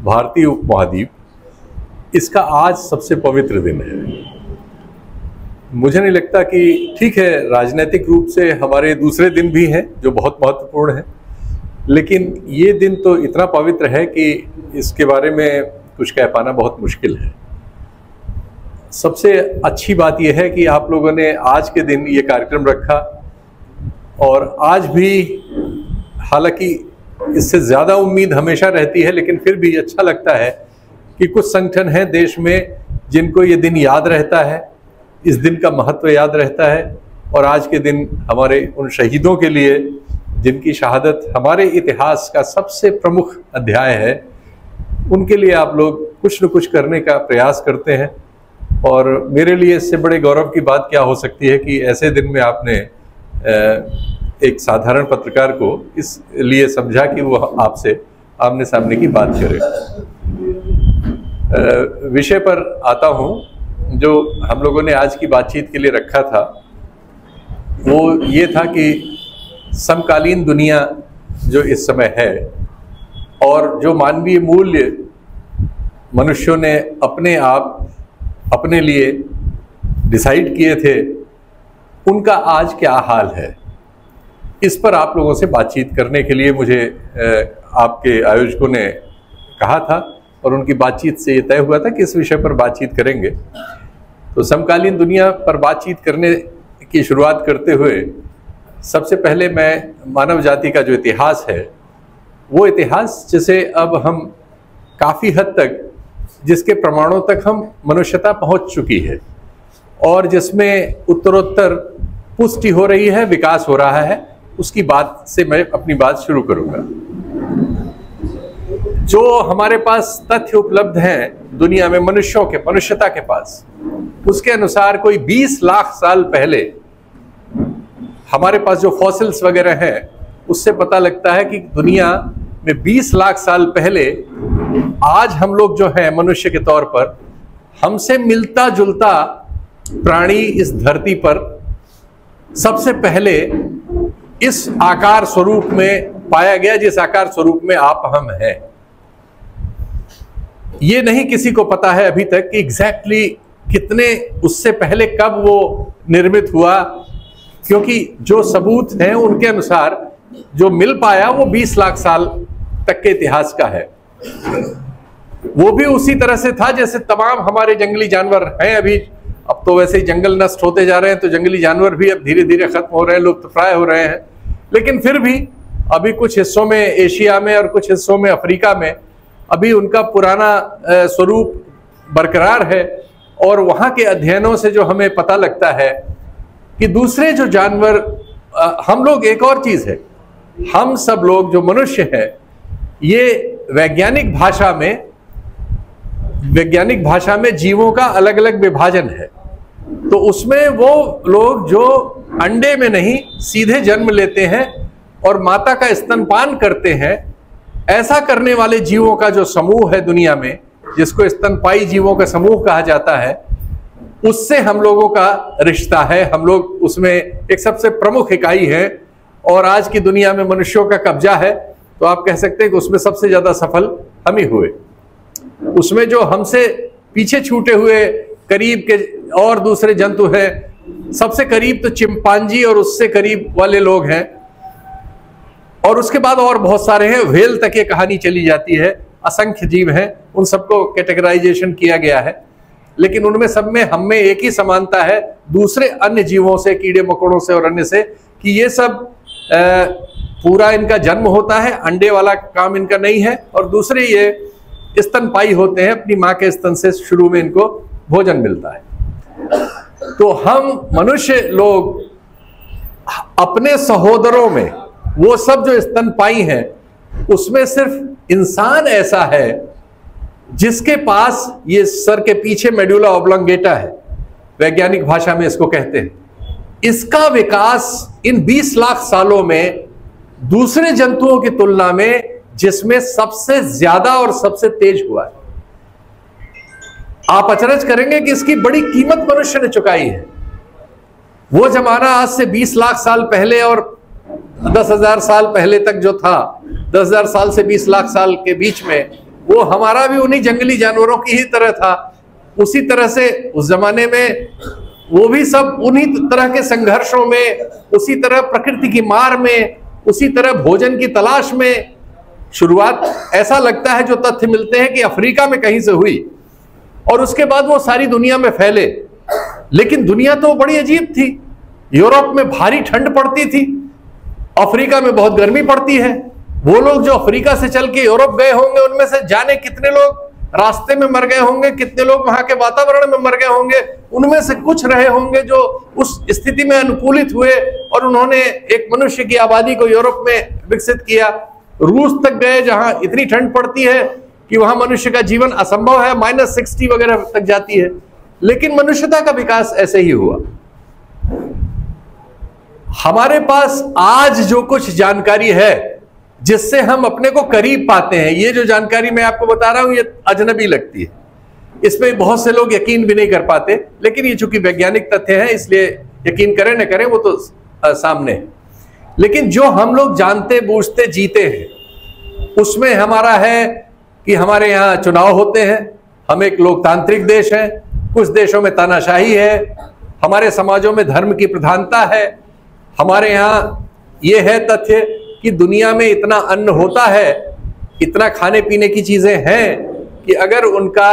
भारतीय उपमहाद्वीप, इसका आज सबसे पवित्र दिन है। मुझे नहीं लगता कि, ठीक है राजनीतिक रूप से हमारे दूसरे दिन भी हैं जो बहुत महत्वपूर्ण हैं, लेकिन ये दिन तो इतना पवित्र है कि इसके बारे में कुछ कह पाना बहुत मुश्किल है। सबसे अच्छी बात यह है कि आप लोगों ने आज के दिन ये कार्यक्रम रखा, और आज भी, हालांकि इससे ज़्यादा उम्मीद हमेशा रहती है, लेकिन फिर भी अच्छा लगता है कि कुछ संगठन हैं देश में जिनको ये दिन याद रहता है, इस दिन का महत्व याद रहता है। और आज के दिन हमारे उन शहीदों के लिए जिनकी शहादत हमारे इतिहास का सबसे प्रमुख अध्याय है, उनके लिए आप लोग कुछ न कुछ करने का प्रयास करते हैं। और मेरे लिए इससे बड़े गौरव की बात क्या हो सकती है कि ऐसे दिन में आपने एक साधारण पत्रकार को इसलिए समझा कि वो आपसे आमने सामने की बात करे। विषय पर आता हूँ जो हम लोगों ने आज की बातचीत के लिए रखा था, वो ये था कि समकालीन दुनिया जो इस समय है और जो मानवीय मूल्य मनुष्यों ने अपने आप अपने लिए डिसाइड किए थे, उनका आज क्या हाल है, इस पर आप लोगों से बातचीत करने के लिए मुझे आपके आयोजकों ने कहा था, और उनकी बातचीत से ये तय हुआ था कि इस विषय पर बातचीत करेंगे। तो समकालीन दुनिया पर बातचीत करने की शुरुआत करते हुए सबसे पहले मैं मानव जाति का जो इतिहास है, वो इतिहास जिसे अब हम काफ़ी हद तक, जिसके प्रमाणों तक हम मनुष्यता पहुंच चुकी है और जिसमें उत्तरोत्तर पुष्टि हो रही है, विकास हो रहा है, उसकी बात से मैं अपनी बात शुरू करूंगा। जो हमारे पास तथ्य उपलब्ध हैं दुनिया में मनुष्यता के पास, उसके अनुसार कोई 20 लाख साल पहले हमारे पास जो फॉसिल्स वगैरह हैं, उससे पता लगता है कि दुनिया में 20 लाख साल पहले आज हम लोग जो हैं मनुष्य के तौर पर, हमसे मिलता जुलता प्राणी इस धरती पर सबसे पहले इस आकार स्वरूप में पाया गया, जिस आकार स्वरूप में आप हम हैं। ये नहीं किसी को पता है अभी तक कि एग्जैक्टली कितने उससे पहले कब वो निर्मित हुआ, क्योंकि जो सबूत हैं उनके अनुसार जो मिल पाया वो 20 लाख साल तक के इतिहास का है। वो भी उसी तरह से था जैसे तमाम हमारे जंगली जानवर हैं। अभी अब तो वैसे ही जंगल नष्ट होते जा रहे हैं, तो जंगली जानवर भी अब धीरे धीरे खत्म हो रहे हैं, लुप्तप्राय हो रहे हैं, लेकिन फिर भी अभी कुछ हिस्सों में एशिया में और कुछ हिस्सों में अफ्रीका में अभी उनका पुराना स्वरूप बरकरार है। और वहाँ के अध्ययनों से जो हमें पता लगता है कि दूसरे जो जानवर, हम लोग, एक और चीज़ है, हम सब लोग जो मनुष्य हैं, ये वैज्ञानिक भाषा में जीवों का अलग अलग विभाजन है। तो उसमें वो लोग जो अंडे में नहीं सीधे जन्म लेते हैं और माता का स्तनपान करते हैं, ऐसा करने वाले जीवों का जो समूह है दुनिया में, जिसको स्तनपायी जीवों का समूह कहा जाता है, उससे हम लोगों का रिश्ता है। हम लोग उसमें एक सबसे प्रमुख इकाई है और आज की दुनिया में मनुष्यों का कब्जा है। तो आप कह सकते हैं कि उसमें सबसे ज्यादा सफल हम ही हुए। उसमें जो हमसे पीछे छूटे हुए करीब के और दूसरे जंतु हैं, सबसे करीब तो चिंपांजी और उससे करीब वाले लोग हैं, और उसके बाद और बहुत सारे हैं, व्हेल तक ये कहानी चली जाती है, असंख्य जीव हैं, उन सबको कैटेगराइजेशन किया गया है। लेकिन उनमें सब में हम में एक ही समानता है दूसरे अन्य जीवों से, कीड़े मकोड़ों से और अन्य से, कि ये सब पूरा इनका जन्म होता है, अंडे वाला काम इनका नहीं है, और दूसरे ये स्तनपायी होते हैं, अपनी माँ के स्तन से शुरू में इनको भोजन मिलता है। तो हम मनुष्य लोग अपने सहोदरों में, वो सब जो स्तनपायी हैं, उसमें सिर्फ इंसान ऐसा है जिसके पास ये सर के पीछे मेडुला ऑब्लोंगेटा है, वैज्ञानिक भाषा में इसको कहते हैं। इसका विकास इन 20 लाख सालों में दूसरे जंतुओं की तुलना में जिसमें सबसे ज्यादा और सबसे तेज हुआ है। आप अचरज करेंगे कि इसकी बड़ी कीमत मनुष्य ने चुकाई है। वो जमाना आज से 20 लाख साल पहले और 10,000 साल पहले तक जो था, 10,000 साल से 20 लाख साल के बीच में, वो हमारा भी उन्हीं जंगली जानवरों की ही तरह था। उसी तरह से उस जमाने में वो भी सब उन्हीं तरह के संघर्षों में, उसी तरह प्रकृति की मार में, उसी तरह भोजन की तलाश में। शुरुआत ऐसा लगता है जो तथ्य मिलते हैं कि अफ्रीका में कहीं से हुई और उसके बाद वो सारी दुनिया में फैले। लेकिन दुनिया तो बड़ी अजीब थी। यूरोप में भारी ठंड पड़ती थी, अफ्रीका में बहुत गर्मी पड़ती है। वो लोग जो अफ्रीका से चल के यूरोप गए होंगे, उनमें से जाने कितने लोग रास्ते में मर गए होंगे, कितने लोग वहां के वातावरण में मर गए होंगे। उनमें से कुछ रहे होंगे जो उस स्थिति में अनुकूलित हुए और उन्होंने एक मनुष्य की आबादी को यूरोप में विकसित किया। रूस तक गए जहां इतनी ठंड पड़ती है कि वहां मनुष्य का जीवन असंभव है, -60 वगैरह तक जाती है। लेकिन मनुष्यता का विकास ऐसे ही हुआ। हमारे पास आज जो कुछ जानकारी है जिससे हम अपने को करीब पाते हैं, ये जो जानकारी मैं आपको बता रहा हूं ये अजनबी लगती है, इसमें बहुत से लोग यकीन भी नहीं कर पाते। लेकिन ये चूंकि वैज्ञानिक तथ्य है इसलिए यकीन करें न करें वो तो सामने है। लेकिन जो हम लोग जानते बूझते जीते हैं उसमें हमारा है कि हमारे यहाँ चुनाव होते हैं, हम एक लोकतांत्रिक देश हैं, कुछ देशों में तानाशाही है, हमारे समाजों में धर्म की प्रधानता है। हमारे यहाँ ये है तथ्य कि दुनिया में इतना अन्न होता है, इतना खाने पीने की चीजें हैं कि अगर उनका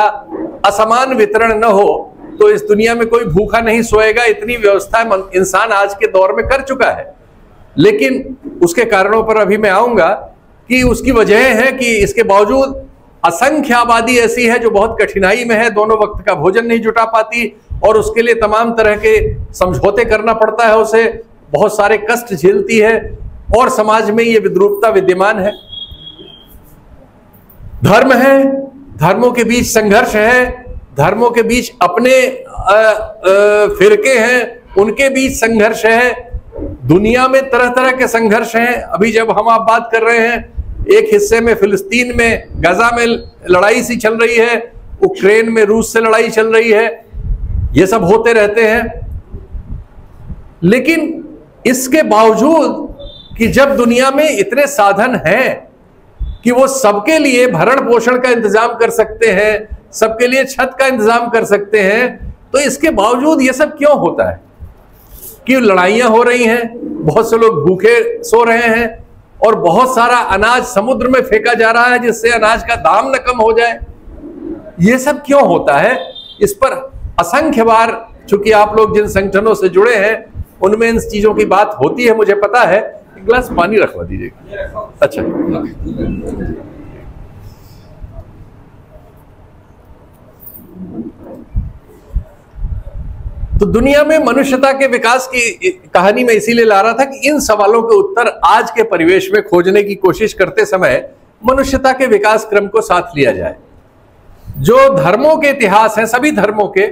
असमान वितरण न हो तो इस दुनिया में कोई भूखा नहीं सोएगा। इतनी व्यवस्था इंसान आज के दौर में कर चुका है। लेकिन उसके कारणों पर अभी मैं आऊंगा कि उसकी वजह है कि इसके बावजूद असंख्य आबादी ऐसी है जो बहुत कठिनाई में है, दोनों वक्त का भोजन नहीं जुटा पाती और उसके लिए तमाम तरह के समझौते करना पड़ता है, उसे बहुत सारे कष्ट झेलती है और समाज में ये विद्रूपता विद्यमान है। धर्म है, धर्मों के बीच संघर्ष है, धर्मों के बीच अपने फिरके हैं, उनके बीच संघर्ष है। दुनिया में तरह तरह के संघर्ष हैं। अभी जब हम आप बात कर रहे हैं, एक हिस्से में फिलिस्तीन में गजा में लड़ाई सी चल रही है, उक्रेन में रूस से लड़ाई चल रही है, ये सब होते रहते हैं। लेकिन इसके बावजूद कि जब दुनिया में इतने साधन हैं कि वो सबके लिए भरण पोषण का इंतजाम कर सकते हैं, सबके लिए छत का इंतजाम कर सकते हैं, तो इसके बावजूद ये सब क्यों होता है कि लड़ाइयां हो रही हैं, बहुत से लोग भूखे सो रहे हैं और बहुत सारा अनाज समुद्र में फेंका जा रहा है जिससे अनाज का दाम न कम हो जाए। ये सब क्यों होता है? इस पर असंख्य बार, चूंकि आप लोग जिन संगठनों से जुड़े हैं उनमें इन चीजों की बात होती है, मुझे पता है। एक गिलास पानी रखवा दीजिएगा। अच्छा, तो दुनिया में मनुष्यता के विकास की कहानी में इसीलिए ला रहा था कि इन सवालों के उत्तर आज के परिवेश में खोजने की कोशिश करते समय मनुष्यता के विकास क्रम को साथ लिया जाए। जो धर्मों के इतिहास हैं, सभी धर्मों के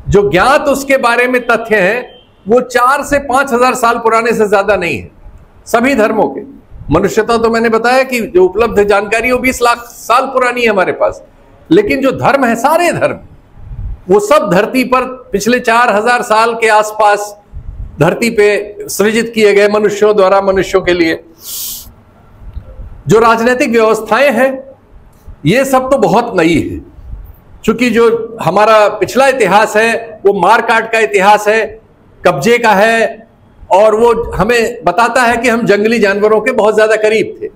जो ज्ञात उसके बारे में तथ्य हैं, वो 4 से 5,000 साल पुराने से ज्यादा नहीं है। सभी धर्मों के मनुष्यता तो मैंने बताया कि जो उपलब्ध जानकारी वो 20 लाख साल पुरानी है हमारे पास। लेकिन जो धर्म है, सारे धर्म, वो सब धरती पर पिछले 4,000 साल के आसपास धरती पे सृजित किए गए मनुष्यों द्वारा मनुष्यों के लिए। जो राजनीतिक व्यवस्थाएं हैं ये सब तो बहुत नई है, क्योंकि जो हमारा पिछला इतिहास है वो मारकाट का इतिहास है, कब्जे का है, और वो हमें बताता है कि हम जंगली जानवरों के बहुत ज्यादा करीब थे।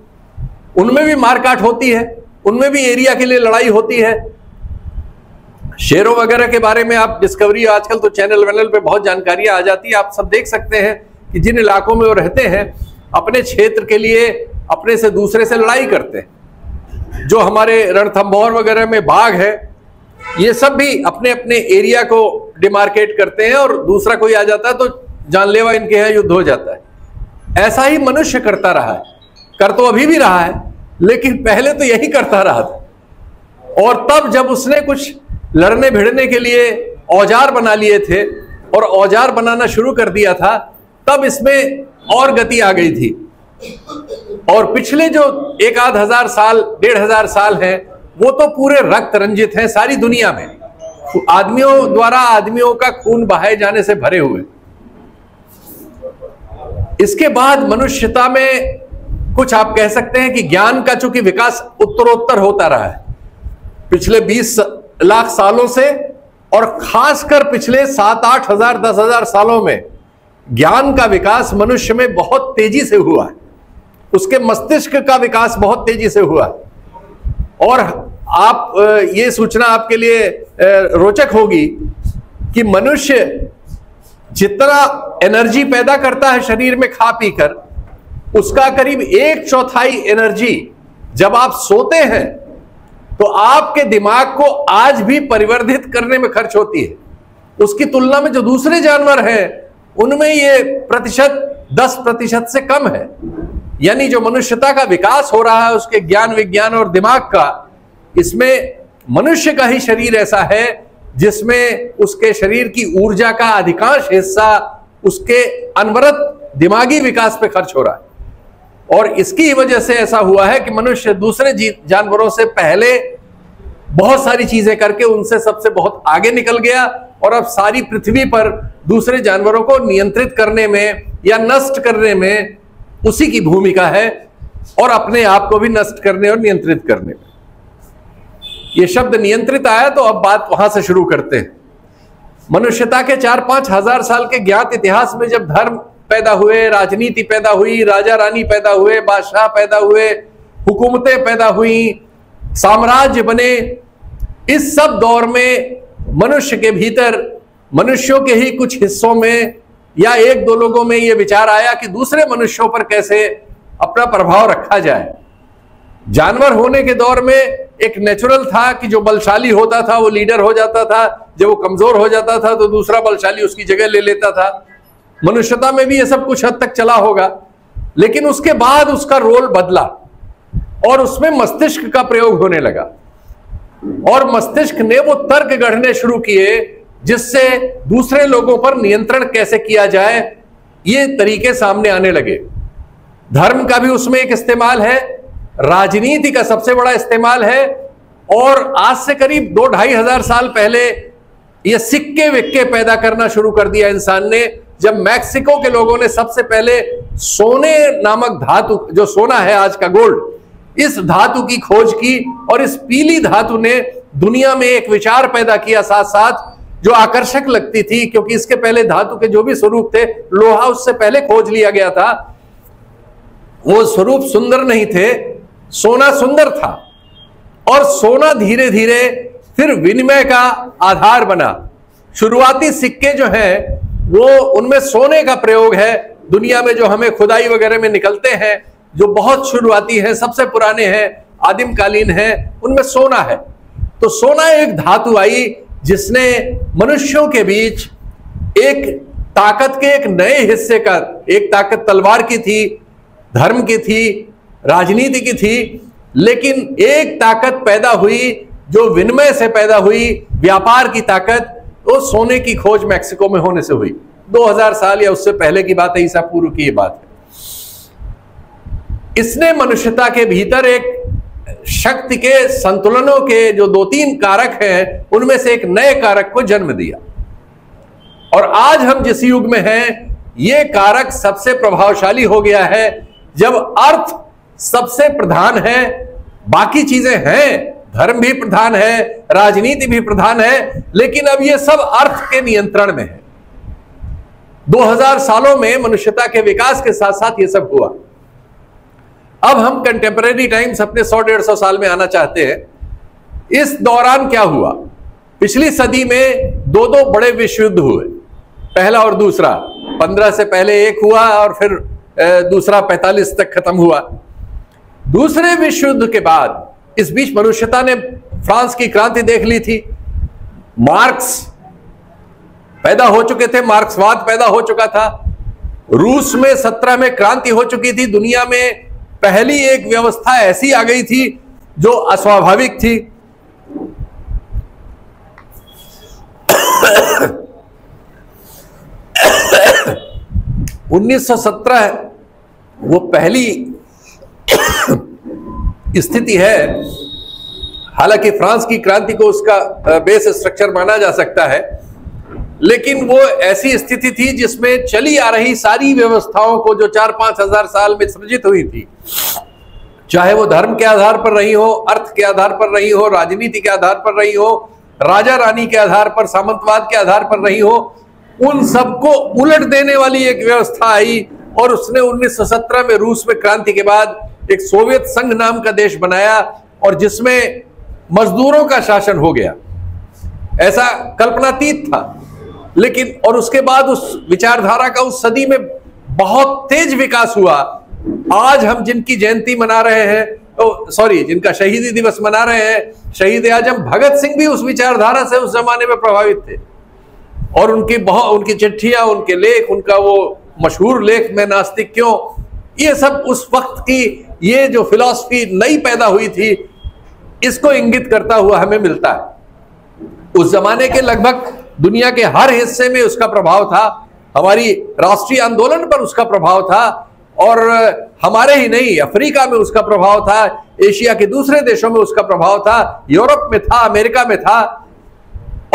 उनमें भी मारकाट होती है, उनमें भी एरिया के लिए लड़ाई होती है। शेरों वगैरह के बारे में आप डिस्कवरी, आजकल तो चैनल वैनल पे बहुत जानकारियां आ जाती है, आप सब देख सकते हैं कि जिन इलाकों में वो रहते हैं अपने क्षेत्र के लिए अपने से दूसरे से लड़ाई करते हैं। जो हमारे रणथंभौर वगैरह में बाघ है, ये सब भी अपने अपने एरिया को डिमार्केट करते हैं और दूसरा कोई आ जाता है तो जानलेवा इनके यहाँ युद्ध हो जाता है। ऐसा ही मनुष्य करता रहा है, कर तो अभी भी रहा है, लेकिन पहले तो यही करता रहा था। और तब जब उसने कुछ लड़ने भिड़ने के लिए औजार बना लिए थे और औजार बनाना शुरू कर दिया था, तब इसमें और गति आ गई थी। और पिछले जो 1,000 साल 1,500 साल हैं वो तो पूरे रक्त रंजित हैं, सारी दुनिया में आदमियों द्वारा आदमियों का खून बहाए जाने से भरे हुए। इसके बाद मनुष्यता में कुछ आप कह सकते हैं कि ज्ञान का चूंकि विकास उत्तरोत्तर होता रहा है, पिछले 20 लाख सालों से, और खासकर पिछले 7-8 हजार 10 हजार सालों में ज्ञान का विकास मनुष्य में बहुत तेजी से हुआ है। उसके मस्तिष्क का विकास बहुत तेजी से हुआ है। और आप ये सूचना आपके लिए रोचक होगी कि मनुष्य जितना एनर्जी पैदा करता है शरीर में खा पीकर, उसका करीब 1/4 एनर्जी जब आप सोते हैं तो आपके दिमाग को आज भी परिवर्धित करने में खर्च होती है। उसकी तुलना में जो दूसरे जानवर हैं उनमें ये प्रतिशत 10% से कम है। यानी जो मनुष्यता का विकास हो रहा है उसके ज्ञान विज्ञान और दिमाग का, इसमें मनुष्य का ही शरीर ऐसा है जिसमें उसके शरीर की ऊर्जा का अधिकांश हिस्सा उसके अनवरत दिमागी विकास पे खर्च हो रहा है। और इसकी वजह से ऐसा हुआ है कि मनुष्य दूसरे जानवरों से पहले बहुत सारी चीजें करके उनसे सबसे बहुत आगे निकल गया, और अब सारी पृथ्वी पर दूसरे जानवरों को नियंत्रित करने में या नष्ट करने में उसी की भूमिका है, और अपने आप को भी नष्ट करने और नियंत्रित करने में। ये शब्द नियंत्रित आया तो अब बात वहां से शुरू करते हैं। मनुष्यता के 4-5 हजार साल के ज्ञात इतिहास में जब धर्म पैदा हुए, राजनीति पैदा हुई, राजा रानी पैदा हुए, बादशाह पैदा हुए, हुकूमतें पैदा हुई, साम्राज्य बने, इस सब दौर में मनुष्य के भीतर, मनुष्यों के ही कुछ हिस्सों में या 1-2 लोगों में यह विचार आया कि दूसरे मनुष्यों पर कैसे अपना प्रभाव रखा जाए। जानवर होने के दौर में एक नेचुरल था कि जो बलशाली होता था वो लीडर हो जाता था, जब वो कमजोर हो जाता था तो दूसरा बलशाली उसकी जगह ले लेता था। मनुष्यता में भी ये सब कुछ हद तक चला होगा, लेकिन उसके बाद उसका रोल बदला और उसमें मस्तिष्क का प्रयोग होने लगा, और मस्तिष्क ने वो तर्क गढ़ने शुरू किए जिससे दूसरे लोगों पर नियंत्रण कैसे किया जाए, ये तरीके सामने आने लगे। धर्म का भी उसमें एक इस्तेमाल है, राजनीति का सबसे बड़ा इस्तेमाल है, और आज से करीब 2-2.5 हजार साल पहले ये सिक्के विक्के पैदा करना शुरू कर दिया इंसान ने, जब मैक्सिको के लोगों ने सबसे पहले सोने नामक धातु, जो सोना है आज का गोल्ड, इस धातु की खोज की, और इस पीली धातु ने दुनिया में एक विचार पैदा किया साथ साथ जो आकर्षक लगती थी, क्योंकि इसके पहले धातु के जो भी स्वरूप थे, लोहा उससे पहले खोज लिया गया था, वो स्वरूप सुंदर नहीं थे, सोना सुंदर था। और सोना धीरे धीरे फिर विनिमय का आधार बना। शुरुआती सिक्के जो हैं वो उनमें सोने का प्रयोग है। दुनिया में जो हमें खुदाई वगैरह में निकलते हैं, जो बहुत शुरुआती हैं, सबसे पुराने हैं, आदिमकालीन हैं, उनमें सोना है। तो सोना एक धातु आई जिसने मनुष्यों के बीच एक ताकत के एक नए हिस्से का, एक ताकत तलवार की थी, धर्म की थी, राजनीति की थी, लेकिन एक ताकत पैदा हुई जो विनिमय से पैदा हुई, व्यापार की ताकत, वो सोने की खोज मैक्सिको में होने से हुई। 2000 साल या उससे पहले की बात है, ईसा पूर्व की ये बात है। इसने मनुष्यता के भीतर एक शक्ति के संतुलनों के जो 2-3 कारक हैं, उनमें से एक नए कारक को जन्म दिया। और आज हम जिस युग में हैं, ये कारक सबसे प्रभावशाली हो गया है, जब अर्थ सबसे प्रधान है। बाकी चीजें हैं, धर्म भी प्रधान है, राजनीति भी प्रधान है, लेकिन अब ये सब अर्थ के नियंत्रण में है। 2000 सालों में मनुष्यता के विकास के साथ साथ ये सब हुआ। अब हम कंटेम्परेरी टाइम्स, अपने 100-150 साल में आना चाहते हैं। इस दौरान क्या हुआ? पिछली सदी में 2 बड़े विश्व युद्ध हुए, पहला और दूसरा। 15 से पहले एक हुआ और फिर दूसरा 45 तक खत्म हुआ। दूसरे विश्व युद्ध के बाद इस बीच मनुष्यता ने फ्रांस की क्रांति देख ली थी, मार्क्स पैदा हो चुके थे, मार्क्सवाद पैदा हो चुका था, रूस में 17 में क्रांति हो चुकी थी। दुनिया में पहली एक व्यवस्था ऐसी आ गई थी जो अस्वाभाविक थी। (1917) वो पहली स्थिति है। हालांकि फ्रांस की क्रांति को उसका बेस स्ट्रक्चर माना जा सकता है, लेकिन वो ऐसी स्थिति थी जिसमें चली आ रही सारी व्यवस्थाओं को, जो 4-5 हजार साल में सृजित हुई थी, चाहे वो धर्म के आधार पर रही हो, अर्थ के आधार पर रही हो, राजनीति के आधार पर रही हो, राजा रानी के आधार पर, सामंतवाद के आधार पर रही हो, उन सबको उलट देने वाली एक व्यवस्था आई और उसने 1917 में रूस में क्रांति के बाद एक सोवियत संघ नाम का देश बनाया और जिसमें मजदूरों का शासन हो गया। ऐसा कल्पनातीत था, लेकिन और उसके बाद उस विचारधारा का उस सदी में बहुत तेज विकास हुआ। आज हम जिनकी जयंती मना रहे हैं, जिनका शहीदी दिवस मना रहे हैं, शहीद आजम भगत सिंह भी उस विचारधारा से उस जमाने में प्रभावित थे और उनकी चिट्ठियां, उनके लेख, उनका वो मशहूर लेख मैं नास्तिक क्यों, ये सब उस वक्त की ये जो फिलॉसफी नई पैदा हुई थी, इसको इंगित करता हुआ हमें मिलता है। उस जमाने के लगभग दुनिया के हर हिस्से में उसका प्रभाव था, हमारी राष्ट्रीय आंदोलन पर उसका प्रभाव था और हमारे ही नहीं, अफ्रीका में उसका प्रभाव था, एशिया के दूसरे देशों में उसका प्रभाव था, यूरोप में था, अमेरिका में था।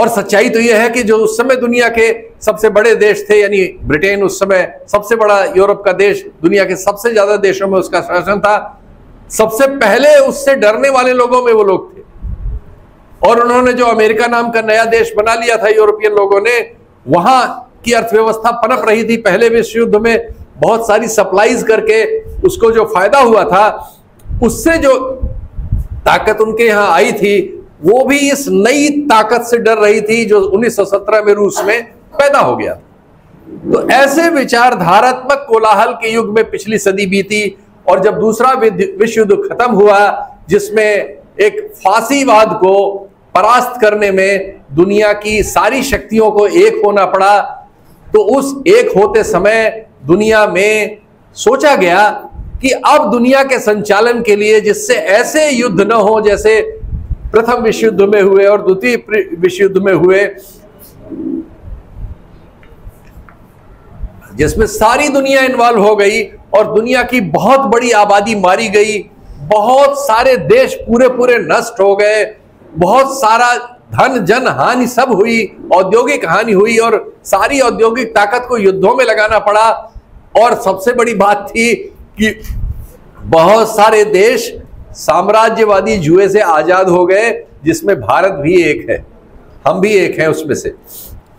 और सच्चाई तो यह है कि जो उस समय दुनिया के सबसे बड़े देश थे, यानी ब्रिटेन उस समय सबसे बड़ा यूरोप का देश, दुनिया के सबसे ज्यादा देशों में उसका शासन था, सबसे पहले उससे डरने वाले लोगों में वो लोग थे। और उन्होंने जो अमेरिका नाम का नया देश बना लिया था यूरोपियन लोगों ने, वहां की अर्थव्यवस्था पनप रही थी। पहले विश्व युद्ध में बहुत सारी सप्लाईज करके उसको जो फायदा हुआ था, उससे जो ताकत उनके यहां आई थी, वो भी इस नई ताकत से डर रही थी जो 1917 में रूस में पैदा हो गया। तो ऐसे विचारधारात्मक कोलाहल के युग में पिछली सदी बीती और जब दूसरा विश्व युद्ध खत्म हुआ, जिसमें एक फांसीवाद को परास्त करने में दुनिया की सारी शक्तियों को एक होना पड़ा, तो उस एक होते समय दुनिया में सोचा गया कि अब दुनिया के संचालन के लिए, जिससे ऐसे युद्ध न हो जैसे प्रथम विश्व युद्ध में हुए और द्वितीय विश्व युद्ध में हुए, जिसमें सारी दुनिया इन्वॉल्व हो गई और दुनिया की बहुत बड़ी आबादी मारी गई, बहुत सारे देश पूरे पूरे नष्ट हो गए, बहुत सारा धन जन हानि सब हुई, औद्योगिक हानि हुई और सारी औद्योगिक ताकत को युद्धों में लगाना पड़ा। और सबसे बड़ी बात थी कि बहुत सारे देश साम्राज्यवादी जुए से आजाद हो गए, जिसमें भारत भी एक है, हम भी एक हैं उसमें से।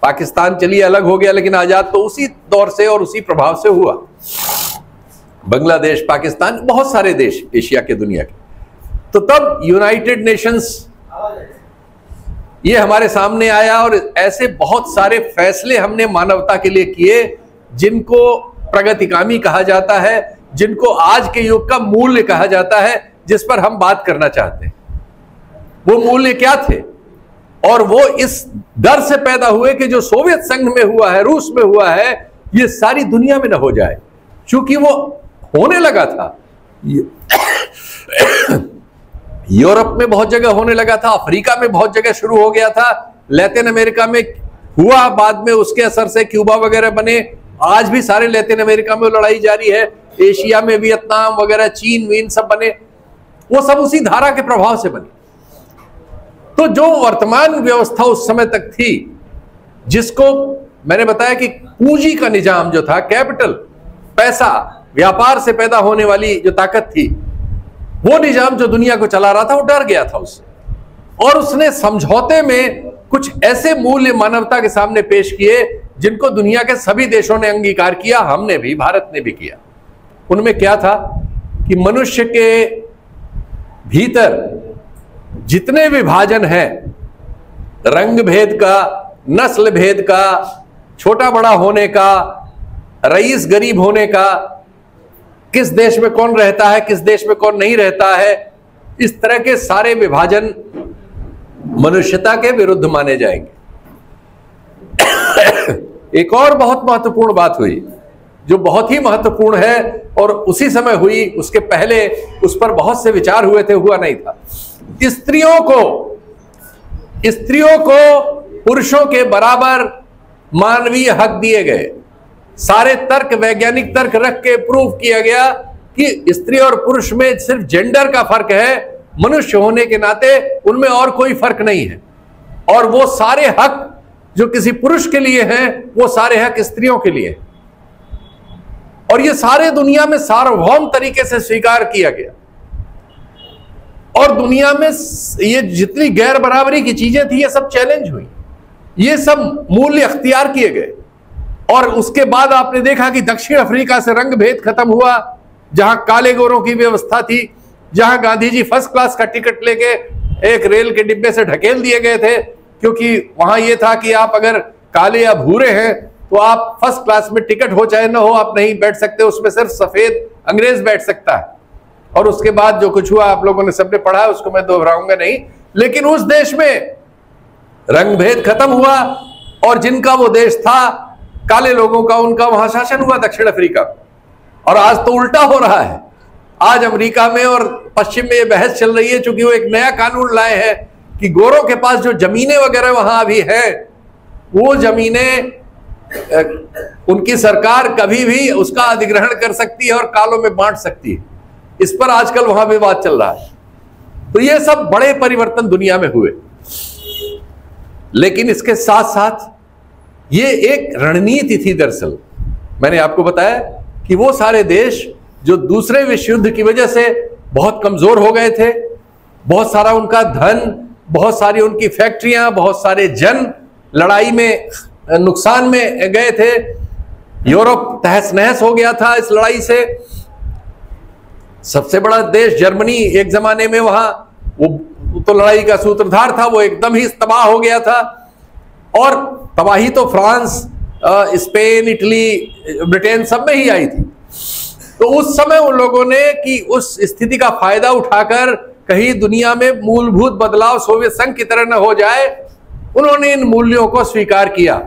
पाकिस्तान चलिए अलग हो गया, लेकिन आजाद तो उसी दौर से और उसी प्रभाव से हुआ। बांग्लादेश, पाकिस्तान, बहुत सारे देश एशिया के, दुनिया के। तो तब यूनाइटेड नेशंस ये हमारे सामने आया और ऐसे बहुत सारे फैसले हमने मानवता के लिए किए, जिनको प्रगतिकामी कहा जाता है, जिनको आज के युग का मूल्य कहा जाता है, जिस पर हम बात करना चाहते हैं। वो मूल्य क्या थे? और वो इस डर से पैदा हुए कि जो सोवियत संघ में हुआ है, रूस में हुआ है, ये सारी दुनिया में ना हो जाए, क्योंकि वो होने लगा था। यूरोप में बहुत जगह होने लगा था, अफ्रीका में बहुत जगह शुरू हो गया था, लैटिन अमेरिका में हुआ, बाद में उसके असर से क्यूबा वगैरह बने, आज भी सारे लैटिन अमेरिका में लड़ाई जारी है, एशिया में वियतनाम वगैरह, चीन वीन सब बने, वो सब उसी धारा के प्रभाव से बने। तो जो वर्तमान व्यवस्था उस समय तक थी, जिसको मैंने बताया कि पूंजी का निजाम जो था, कैपिटल, पैसा, व्यापार से पैदा होने वाली जो ताकत थी, वो निजाम जो दुनिया को चला रहा था, वो डर गया था उससे। और उसने समझौते में कुछ ऐसे मूल्य मानवता के सामने पेश किए जिनको दुनिया के सभी देशों ने अंगीकार किया, हमने भी, भारत ने भी किया। उनमें क्या था कि मनुष्य के भीतर जितने विभाजन हैं, रंग भेद का, नस्ल भेद का, छोटा बड़ा होने का, रईस गरीब होने का, किस देश में कौन रहता है, किस देश में कौन नहीं रहता है, इस तरह के सारे विभाजन मनुष्यता के विरुद्ध माने जाएंगे। एक और बहुत महत्वपूर्ण बात हुई, जो बहुत ही महत्वपूर्ण है और उसी समय हुई, उसके पहले उस पर बहुत से विचार हुए थे, हुआ नहीं था। स्त्रियों को पुरुषों के बराबर मानवीय हक दिए गए। सारे तर्क, वैज्ञानिक तर्क रख के प्रूव किया गया कि स्त्री और पुरुष में सिर्फ जेंडर का फर्क है, मनुष्य होने के नाते उनमें और कोई फर्क नहीं है। और वो सारे हक जो किसी पुरुष के लिए हैं, वो सारे हक स्त्रियों के लिए, और ये सारे दुनिया में सार्वभौम तरीके से स्वीकार किया गया। और दुनिया में ये जितनी गैर बराबरी की चीजें थी ये सब चैलेंज हुई, ये सब मूल्य अख्तियार किए गए। और उसके बाद आपने देखा कि दक्षिण अफ्रीका से रंग भेद खत्म हुआ, जहां काले गोरों की व्यवस्था थी, जहां गांधी जी फर्स्ट क्लास का टिकट लेके एक रेल के डिब्बे से ढकेल दिए गए थे, क्योंकि वहां यह था कि आप अगर काले या भूरे हैं तो आप फर्स्ट क्लास में टिकट हो चाहे ना हो आप नहीं बैठ सकते, उसमें सिर्फ सफेद अंग्रेज बैठ सकता है। और उसके बाद जो कुछ हुआ आप लोगों ने सबने पढ़ा है, उसको मैं दोहराऊंगा नहीं, लेकिन उस देश में रंग भेद खत्म हुआ और जिनका वो देश था काले लोगों का, उनका वहां शासन हुआ दक्षिण अफ्रीका। और आज तो उल्टा हो रहा है, आज अमेरिका में और पश्चिम में ये बहस चल रही है, चूंकि वो एक नया कानून लाए हैं कि गोरों के पास जो जमीनें वगैरह वहां अभी है, वो जमीनें उनकी सरकार कभी भी उसका अधिग्रहण कर सकती है और कालों में बांट सकती है। इस पर आजकल वहां विवाद चल रहा है। तो ये सब बड़े परिवर्तन दुनिया में हुए, लेकिन इसके साथ साथ ये एक रणनीति थी। दरअसल मैंने आपको बताया कि वो सारे देश जो दूसरे विश्व युद्ध की वजह से बहुत कमजोर हो गए थे, बहुत सारा उनका धन, बहुत सारी उनकी फैक्ट्रियां, बहुत सारे जन लड़ाई में नुकसान में गए थे, यूरोप तहस नहस हो गया था इस लड़ाई से। सबसे बड़ा देश जर्मनी एक जमाने में वहां वो तो लड़ाई का सूत्रधार था, वो एकदम ही तबाह हो गया था। और तबाही तो फ्रांस, स्पेन, इटली, ब्रिटेन सब में ही आई थी। तो उस समय उन लोगों ने कि उस स्थिति का फायदा उठाकर कहीं दुनिया में मूलभूत बदलाव सोवियत संघ की तरह न हो जाए, उन्होंने इन मूल्यों को स्वीकार किया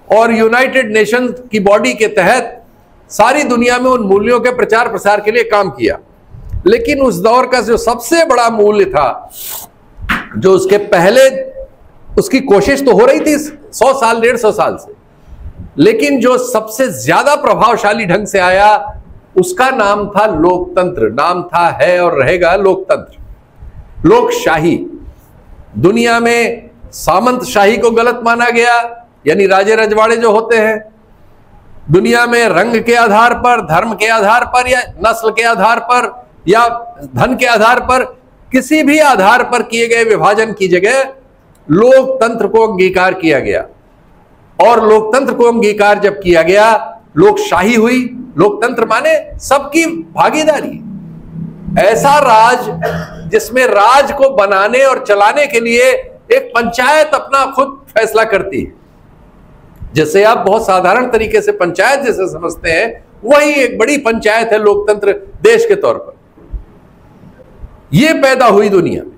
और यूनाइटेड नेशन की बॉडी के तहत सारी दुनिया में उन मूल्यों के प्रचार प्रसार के लिए काम किया। लेकिन उस दौर का जो सबसे बड़ा मूल्य था, जो उसके पहले उसकी कोशिश तो हो रही थी 100 साल 150 साल से, लेकिन जो सबसे ज्यादा प्रभावशाली ढंग से आया उसका नाम था लोकतंत्र। नाम था, है और रहेगा लोकतंत्र, लोकशाही। दुनिया में सामंतशाही को गलत माना गया, यानी राजे रजवाड़े जो होते हैं, दुनिया में रंग के आधार पर, धर्म के आधार पर या नस्ल के आधार पर या धन के आधार पर, किसी भी आधार पर किए गए विभाजन की जगह लोकतंत्र को अंगीकार किया गया। और लोकतंत्र को अंगीकार जब किया गया, लोकशाही हुई। लोकतंत्र माने सबकी भागीदारी, ऐसा राज जिसमें राज को बनाने और चलाने के लिए एक पंचायत अपना खुद फैसला करती है। जैसे आप बहुत साधारण तरीके से पंचायत जैसे समझते हैं, वही एक बड़ी पंचायत है लोकतंत्र देश के तौर पर। यह पैदा हुई दुनिया में,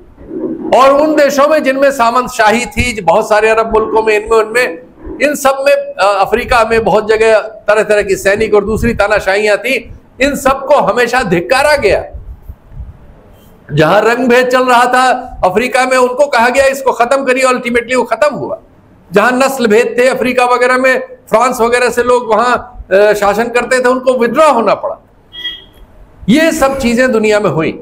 और उन देशों में जिनमें सामंतशाही थी, बहुत सारे अरब मुल्कों में, इनमें उनमें, इन सब में, अफ्रीका में बहुत जगह तरह तरह की सैनिक और दूसरी तानाशाहियां थी। इन सबको हमेशा धिक्कारा गया। जहां रंग भेद चल रहा था अफ्रीका में, उनको कहा गया इसको खत्म करिए, अल्टीमेटली वो खत्म हुआ। जहां नस्ल भेद थे अफ्रीका वगैरह में, फ्रांस वगैरह से लोग वहां शासन करते थे, उनको विड्रॉ होना पड़ा। ये सब चीजें दुनिया में हुई,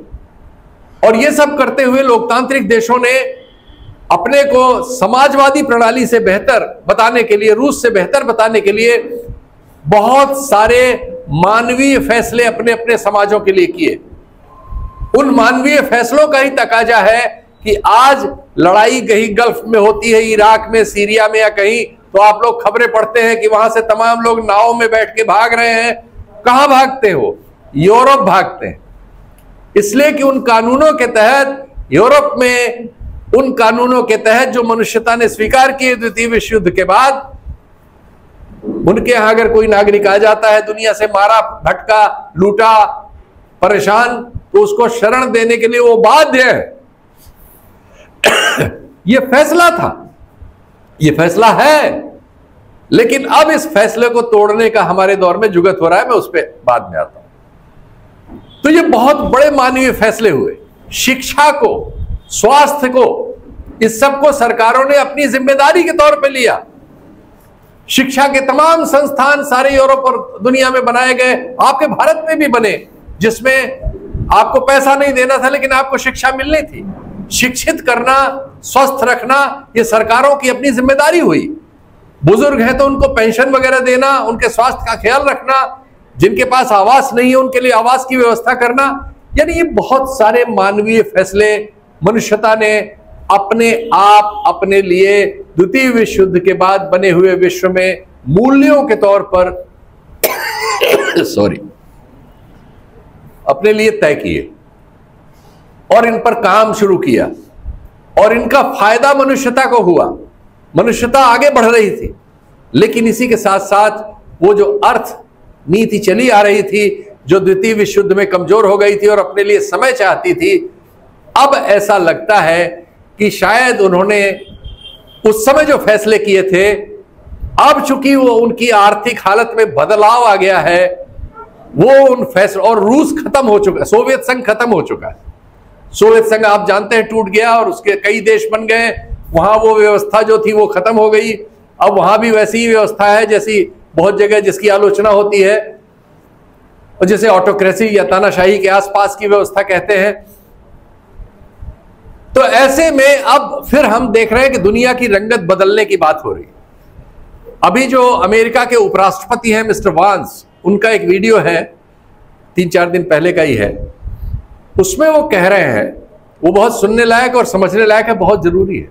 और ये सब करते हुए लोकतांत्रिक देशों ने अपने को समाजवादी प्रणाली से बेहतर बताने के लिए, रूस से बेहतर बताने के लिए बहुत सारे मानवीय फैसले अपने अपने समाजों के लिए किए। उन मानवीय फैसलों का ही तकाजा है कि आज लड़ाई कहीं गल्फ में होती है, इराक में, सीरिया में या कहीं, तो आप लोग खबरें पढ़ते हैं कि वहां से तमाम लोग नाव में बैठ के भाग रहे हैं। कहां भागते हो? यूरोप भागते हैं। इसलिए कि उन कानूनों के तहत, यूरोप में उन कानूनों के तहत जो मनुष्यता ने स्वीकार किए द्वितीय विश्व युद्ध के बाद, उनके यहां अगर कोई नागरिक आ जाता है दुनिया से मारा, भटका, लूटा, परेशान, तो उसको शरण देने के लिए वो बाध्य है। यह फैसला था, यह फैसला है, लेकिन अब इस फैसले को तोड़ने का हमारे दौर में जुगत हो रहा है। मैं उस पर बाद में आता हूं। तो ये बहुत बड़े मानवीय फैसले हुए। शिक्षा को, स्वास्थ्य को, इस सब को सरकारों ने अपनी जिम्मेदारी के तौर पे लिया। शिक्षा के तमाम संस्थान सारे यूरोप और दुनिया में बनाए गए, आपके भारत में भी बने, जिसमें आपको पैसा नहीं देना था लेकिन आपको शिक्षा मिलनी थी। शिक्षित करना, स्वस्थ रखना, ये सरकारों की अपनी जिम्मेदारी हुई। बुजुर्ग हैं तो उनको पेंशन वगैरह देना, उनके स्वास्थ्य का ख्याल रखना, जिनके पास आवास नहीं है उनके लिए आवास की व्यवस्था करना, यानी ये बहुत सारे मानवीय फैसले मनुष्यता ने अपने आप अपने लिए द्वितीय विश्व युद्ध के बाद बने हुए विश्व में मूल्यों के तौर पर सॉरी अपने लिए तय किए और इन पर काम शुरू किया, और इनका फायदा मनुष्यता को हुआ। मनुष्यता आगे बढ़ रही थी, लेकिन इसी के साथ साथ वो जो अर्थ नीति चली आ रही थी, जो द्वितीय विश्व युद्ध में कमजोर हो गई थी और अपने लिए समय चाहती थी, अब ऐसा लगता है कि शायद उन्होंने उस समय जो फैसले किए थे, अब चूंकि वो उनकी आर्थिक हालत में बदलाव आ गया है, वो उन फैसले, और रूस खत्म हो चुका है, सोवियत संघ खत्म हो चुका है। सोवियत संघ आप जानते हैं टूट गया और उसके कई देश बन गए, वहां वो व्यवस्था जो थी वो खत्म हो गई। अब वहां भी वैसी ही व्यवस्था है जैसी बहुत जगह जिसकी आलोचना होती है, और जैसे ऑटोक्रेसी या तानाशाही के आसपास की व्यवस्था कहते हैं। तो ऐसे में अब फिर हम देख रहे हैं कि दुनिया की रंगत बदलने की बात हो रही है। अभी जो अमेरिका के उपराष्ट्रपति हैं मिस्टर वांस, उनका एक वीडियो है 3-4 दिन पहले का ही है, उसमें वो कह रहे हैं, वो बहुत सुनने लायक और समझने लायक है, बहुत जरूरी है।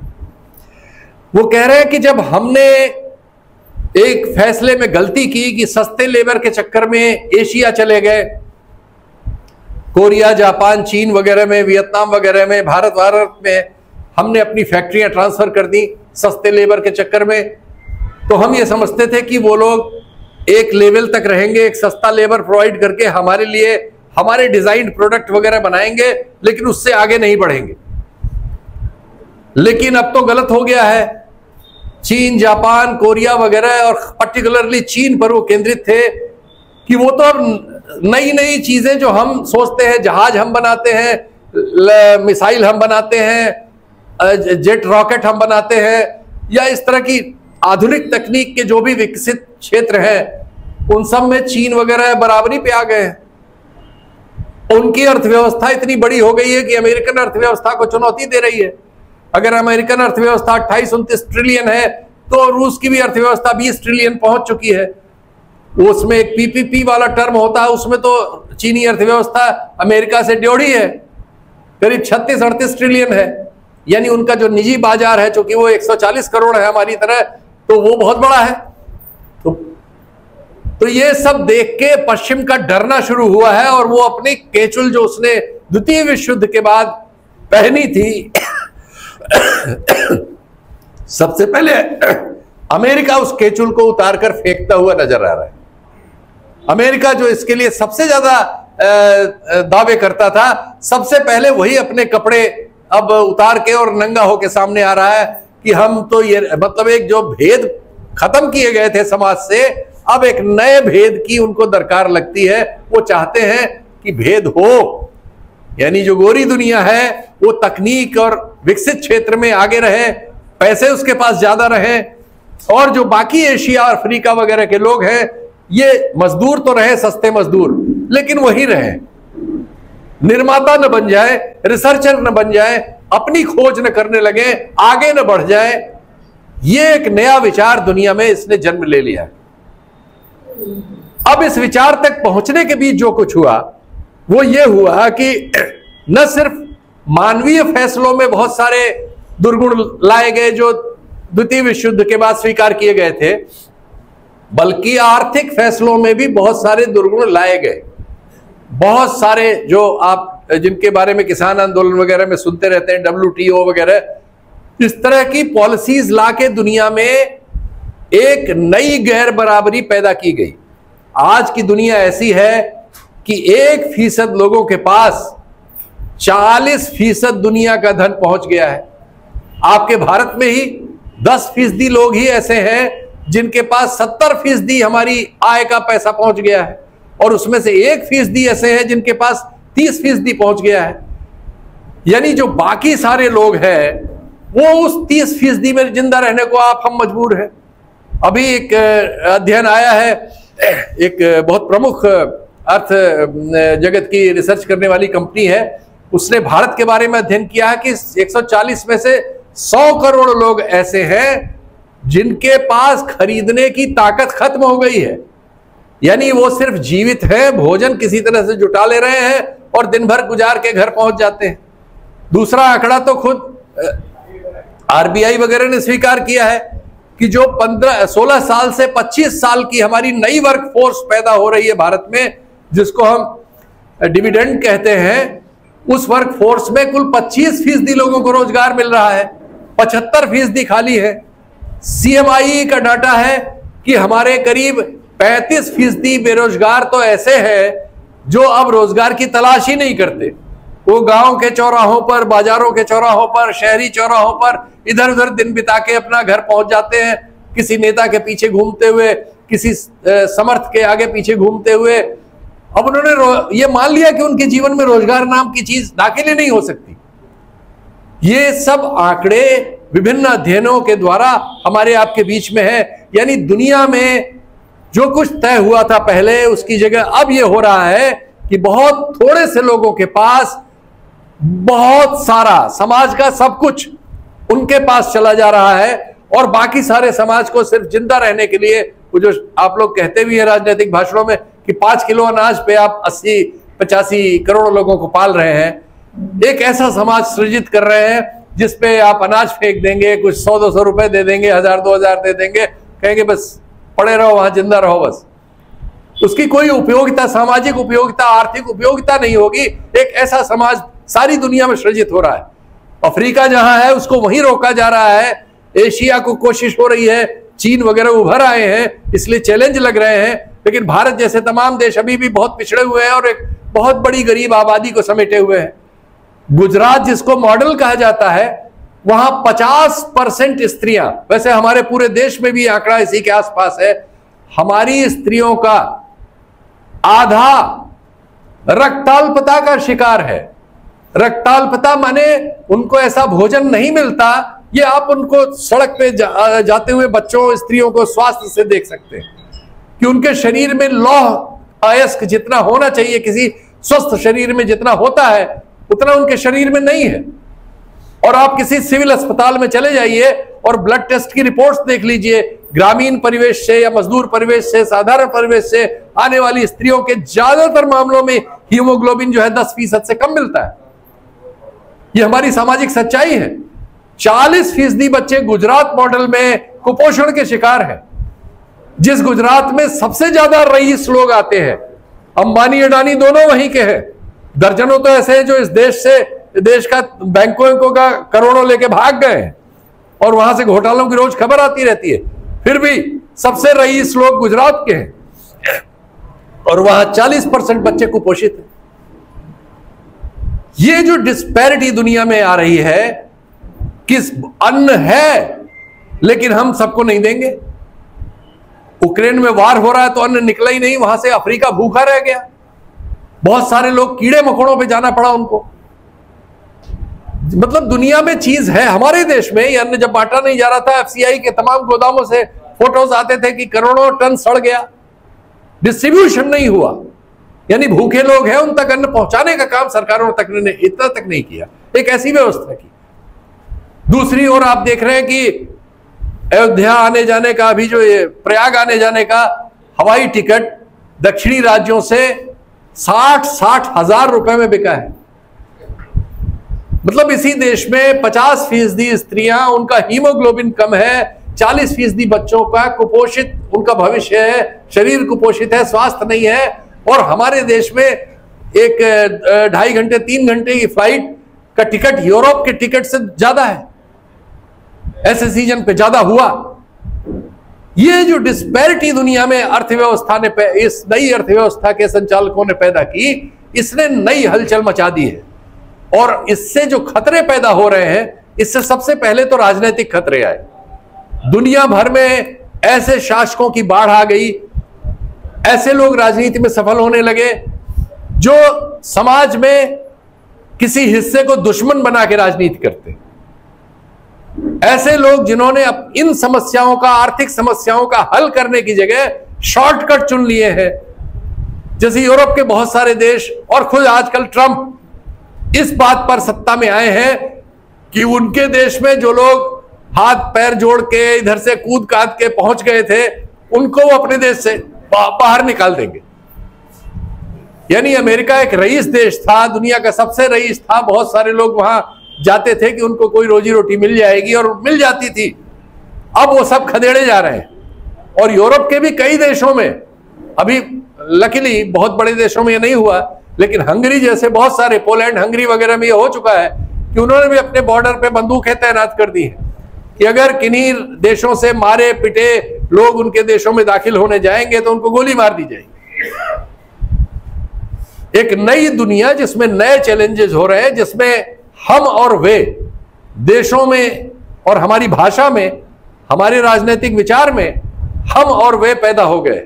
वो कह रहे हैं कि जब हमने एक फैसले में गलती की कि सस्ते लेबर के चक्कर में एशिया चले गए, कोरिया, जापान, चीन वगैरह में, वियतनाम वगैरह में, भारत में हमने अपनी फैक्ट्रियां ट्रांसफर कर दी सस्ते लेबर के चक्कर में, तो हम ये समझते थे कि वो लोग एक लेवल तक रहेंगे, एक सस्ता लेबर प्रोवाइड करके हमारे लिए हमारे डिजाइन प्रोडक्ट वगैरह बनाएंगे, लेकिन उससे आगे नहीं बढ़ेंगे। लेकिन अब तो गलत हो गया है। चीन, जापान, कोरिया वगैरह, और पर्टिकुलरली चीन पर वो केंद्रित थे कि वो तो अब नई नई चीजें जो हम सोचते हैं, जहाज हम बनाते हैं, मिसाइल हम बनाते हैं, जेट रॉकेट हम बनाते हैं, या इस तरह की आधुनिक तकनीक के जो भी विकसित क्षेत्र हैं, उन सब में चीन वगैरह बराबरी पे आ गए हैं। उनकी अर्थव्यवस्था इतनी बड़ी हो गई है कि अमेरिकन अर्थव्यवस्था को चुनौती दे रही है। अगर अमेरिकन अर्थव्यवस्था 28-29 ट्रिलियन है, तो रूस की भी अर्थव्यवस्था 20 ट्रिलियन पहुंच चुकी है। उसमें एक पीपीपी वाला टर्म होता है, उसमें तो चीनी अर्थव्यवस्था अमेरिका से ड्योढ़ी है, करीब 36-38 ट्रिलियन है। यानी उनका जो निजी बाजार है, चूंकि वो 140 करोड़ है हमारी तरह, तो वो बहुत बड़ा है। तो ये सब देख के पश्चिम का डरना शुरू हुआ है, और वो अपनी केचुल जो उसने द्वितीय विश्व युद्ध के बाद पहनी थी, सबसे पहले अमेरिका उस केचुल को उतारकर फेंकता हुआ नजर आ रहा है। अमेरिका जो इसके लिए सबसे ज्यादा दावे करता था, सबसे पहले वही अपने कपड़े अब उतार के और नंगा होके सामने आ रहा है कि हम तो ये, मतलब एक जो भेद खत्म किए गए थे समाज से, अब एक नए भेद की उनको दरकार लगती है। वो चाहते हैं कि भेद हो, यानी जो गोरी दुनिया है वो तकनीक और विकसित क्षेत्र में आगे रहे, पैसे उसके पास ज्यादा रहे, और जो बाकी एशिया और अफ्रीका वगैरह के लोग हैं, ये मजदूर तो रहे, सस्ते मजदूर, लेकिन वही रहे, निर्माता न बन जाए, रिसर्चर न बन जाए, अपनी खोज न करने लगे, आगे न बढ़ जाए। ये एक नया विचार दुनिया में इसने जन्म ले लिया है। अब इस विचार तक पहुंचने के बीच जो कुछ हुआ वो ये हुआ कि न सिर्फ मानवीय फैसलों में बहुत सारे दुर्गुण लाए गए जो द्वितीय विश्व युद्ध के बाद स्वीकार किए गए थे, बल्कि आर्थिक फैसलों में भी बहुत सारे दुर्गुण लाए गए। बहुत सारे जो आप जिनके बारे में किसान आंदोलन वगैरह में सुनते रहते हैं, WTO वगैरह, इस तरह की पॉलिसीज लाके दुनिया में एक नई गैर बराबरी पैदा की गई। आज की दुनिया ऐसी है कि 1% लोगों के पास 40% दुनिया का धन पहुंच गया है। आपके भारत में ही 10% लोग ही ऐसे हैं जिनके पास 70% हमारी आय का पैसा पहुंच गया है, और उसमें से 1% ऐसे हैं जिनके पास 30% पहुंच गया है। यानी जो बाकी सारे लोग हैं वो उस 30% में जिंदा रहने को आप हम मजबूर हैं। अभी एक अध्ययन आया है, एक बहुत प्रमुख अर्थ जगत की रिसर्च करने वाली कंपनी है, उसने भारत के बारे में अध्ययन किया है कि 140 में से 100 करोड़ लोग ऐसे हैं जिनके पास खरीदने की ताकत खत्म हो गई है। यानी वो सिर्फ जीवित है, भोजन किसी तरह से जुटा ले रहे हैं और दिन भर गुजार के घर पहुंच जाते हैं। दूसरा आंकड़ा तो खुद आरबीआई वगैरह ने स्वीकार किया है कि जो 16 साल से 25 साल की हमारी नई वर्क फोर्स पैदा हो रही है भारत में, जिसको हम डिविडेंड कहते हैं, उस वर्क फोर्स में कुल 25% लोगों को रोजगार मिल रहा है, 75% खाली है। सीएमआई का डाटा है कि हमारे करीब 35% बेरोजगार तो ऐसे हैं जो अब रोजगार की तलाश ही नहीं करते। वो गांव के चौराहों पर, बाजारों के चौराहों पर, शहरी चौराहों पर इधर उधर दिन बिता के अपना घर पहुंच जाते हैं, किसी नेता के पीछे घूमते हुए, किसी समर्थ के आगे पीछे घूमते हुए। अब उन्होंने ये मान लिया कि उनके जीवन में रोजगार नाम की चीज दाखिले नहीं हो सकती। ये सब आंकड़े विभिन्न अध्ययनों के द्वारा हमारे आपके बीच में है। यानी दुनिया में जो कुछ तय हुआ था पहले, उसकी जगह अब ये हो रहा है कि बहुत थोड़े से लोगों के पास बहुत सारा समाज का सब कुछ उनके पास चला जा रहा है, और बाकी सारे समाज को सिर्फ जिंदा रहने के लिए, वो जो आप लोग कहते भी हैं राजनीतिक भाषणों में कि 5 किलो अनाज पे आप 80-85 करोड़ लोगों को पाल रहे हैं, एक ऐसा समाज सृजित कर रहे हैं जिसपे आप अनाज फेंक देंगे, कुछ 100-200 रुपए दे देंगे, 1000-2000 दे देंगे, कहेंगे बस पड़े रहो वहां, जिंदा रहो बस। उसकी कोई उपयोगिता, सामाजिक उपयोगिता, आर्थिक उपयोगिता नहीं होगी। एक ऐसा समाज सारी दुनिया में सृजित हो रहा है। अफ्रीका जहां है उसको वहीं रोका जा रहा है, एशिया को कोशिश हो रही है, चीन वगैरह उभर आए हैं, इसलिए चैलेंज लग रहे हैं। लेकिन भारत जैसे तमाम देश अभी भी बहुत पिछड़े हुए हैं और एक बहुत बड़ी गरीब आबादी को समेटे हुए हैं। गुजरात जिसको मॉडल कहा जाता है, वहां 50% स्त्रियां, वैसे हमारे पूरे देश में भी आंकड़ा इसी के आसपास है, हमारी स्त्रियों का आधा रक्ताल्पता का शिकार है। रक्ताल्पता माने उनको ऐसा भोजन नहीं मिलता, ये आप उनको सड़क पे जाते हुए बच्चों, स्त्रियों को स्वास्थ्य से देख सकते हैं कि उनके शरीर में लौह अयस्क जितना होना चाहिए, किसी स्वस्थ शरीर में जितना होता है उतना उनके शरीर में नहीं है। और आप किसी सिविल अस्पताल में चले जाइए और ब्लड टेस्ट की रिपोर्ट्स देख लीजिए, ग्रामीण परिवेश से या मजदूर परिवेश से, साधारण परिवेश से आने वाली स्त्रियों के ज्यादातर मामलों में हीमोग्लोबिन जो है 10% से कम मिलता है। ये हमारी सामाजिक सच्चाई है। 40% बच्चे गुजरात मॉडल में कुपोषण के शिकार हैं। जिस गुजरात में सबसे ज्यादा रईस लोग आते हैं, अंबानी अडानी दोनों वहीं के हैं, दर्जनों तो ऐसे हैं जो इस देश का बैंकों का करोड़ों लेके भाग गए हैं और वहां से घोटालों की रोज खबर आती रहती है, फिर भी सबसे रईस लोग गुजरात के हैं और वहां 40% बच्चे कुपोषित हैं। ये जो डिस्पैरिटी दुनिया में आ रही है, किस अन्न है लेकिन हम सबको नहीं देंगे। यूक्रेन में वार हो रहा है तो अन्न निकला ही नहीं, वहां से अफ्रीका भूखा रह गया। बहुत सारे लोग कीड़े मकोड़ों पे जाना पड़ा उनको। मतलब दुनिया में चीज है। हमारे देश में ये अन्न जब बांटा नहीं जा रहा था, एफसीआई के तमाम गोदामों से फोटोज आते थे कि करोड़ों टन सड़ गया, डिस्ट्रीब्यूशन नहीं हुआ। यानी भूखे लोग हैं, उन तक अन्न पहुंचाने का काम सरकारों तक ने इतना तक नहीं किया, एक ऐसी व्यवस्था की। दूसरी ओर आप देख रहे हैं कि अयोध्या आने जाने का, अभी जो ये प्रयाग आने जाने का हवाई टिकट दक्षिणी राज्यों से 60 हजार रुपए में बिका है। मतलब इसी देश में 50% स्त्रियां, उनका हीमोग्लोबिन कम है, 40% बच्चों का कुपोषित उनका भविष्य है, शरीर कुपोषित है, स्वास्थ्य नहीं है। और हमारे देश में एक 2.5 घंटे 3 घंटे की फ्लाइट का टिकट यूरोप के टिकट से ज्यादा है, ऐसे सीजन पे ज्यादा हुआ। ये जो डिस्पैरिटी दुनिया में अर्थव्यवस्था ने, इस नई अर्थव्यवस्था के संचालकों ने पैदा की, इसने नई हलचल मचा दी है। और इससे जो खतरे पैदा हो रहे हैं, इससे सबसे पहले तो राजनीतिक खतरे आए। दुनिया भर में ऐसे शासकों की बाढ़ आ गई, ऐसे लोग राजनीति में सफल होने लगे जो समाज में किसी हिस्से को दुश्मन बना के राजनीति करते हैं। ऐसे लोग जिन्होंने इन समस्याओं का, आर्थिक समस्याओं का हल करने की जगह शॉर्टकट चुन लिए हैं, जैसे यूरोप के बहुत सारे देश और खुद आजकल ट्रंप इस बात पर सत्ता में आए हैं कि उनके देश में जो लोग हाथ पैर जोड़ के इधर से कूद काद के पहुंच गए थे, उनको वो अपने देश से बाहर निकाल देंगे। यानी अमेरिका एक रईस देश था, दुनिया का सबसे रईस था, बहुत सारे लोग वहां जाते थे कि उनको कोई रोजी रोटी मिल जाएगी, और मिल जाती थी। अब वो सब खदेड़े जा रहे हैं। और यूरोप के भी कई देशों में, अभी लकीली बहुत बड़े देशों में ये नहीं हुआ, लेकिन हंगरी जैसे बहुत सारे, पोलैंड, हंगरी वगैरह में ये हो चुका है कि उन्होंने भी अपने बॉर्डर पे बंदूकें तैनात कर दी हैं कि अगर किन्हीं देशों से मारे पिटे लोग उनके देशों में दाखिल होने जाएंगे तो उनको गोली मार दी जाएगी। एक नई दुनिया जिसमें नए चैलेंजेस हो रहे हैं, जिसमें हम और वे देशों में और हमारी भाषा में, हमारे राजनीतिक विचार में हम और वे पैदा हो गए।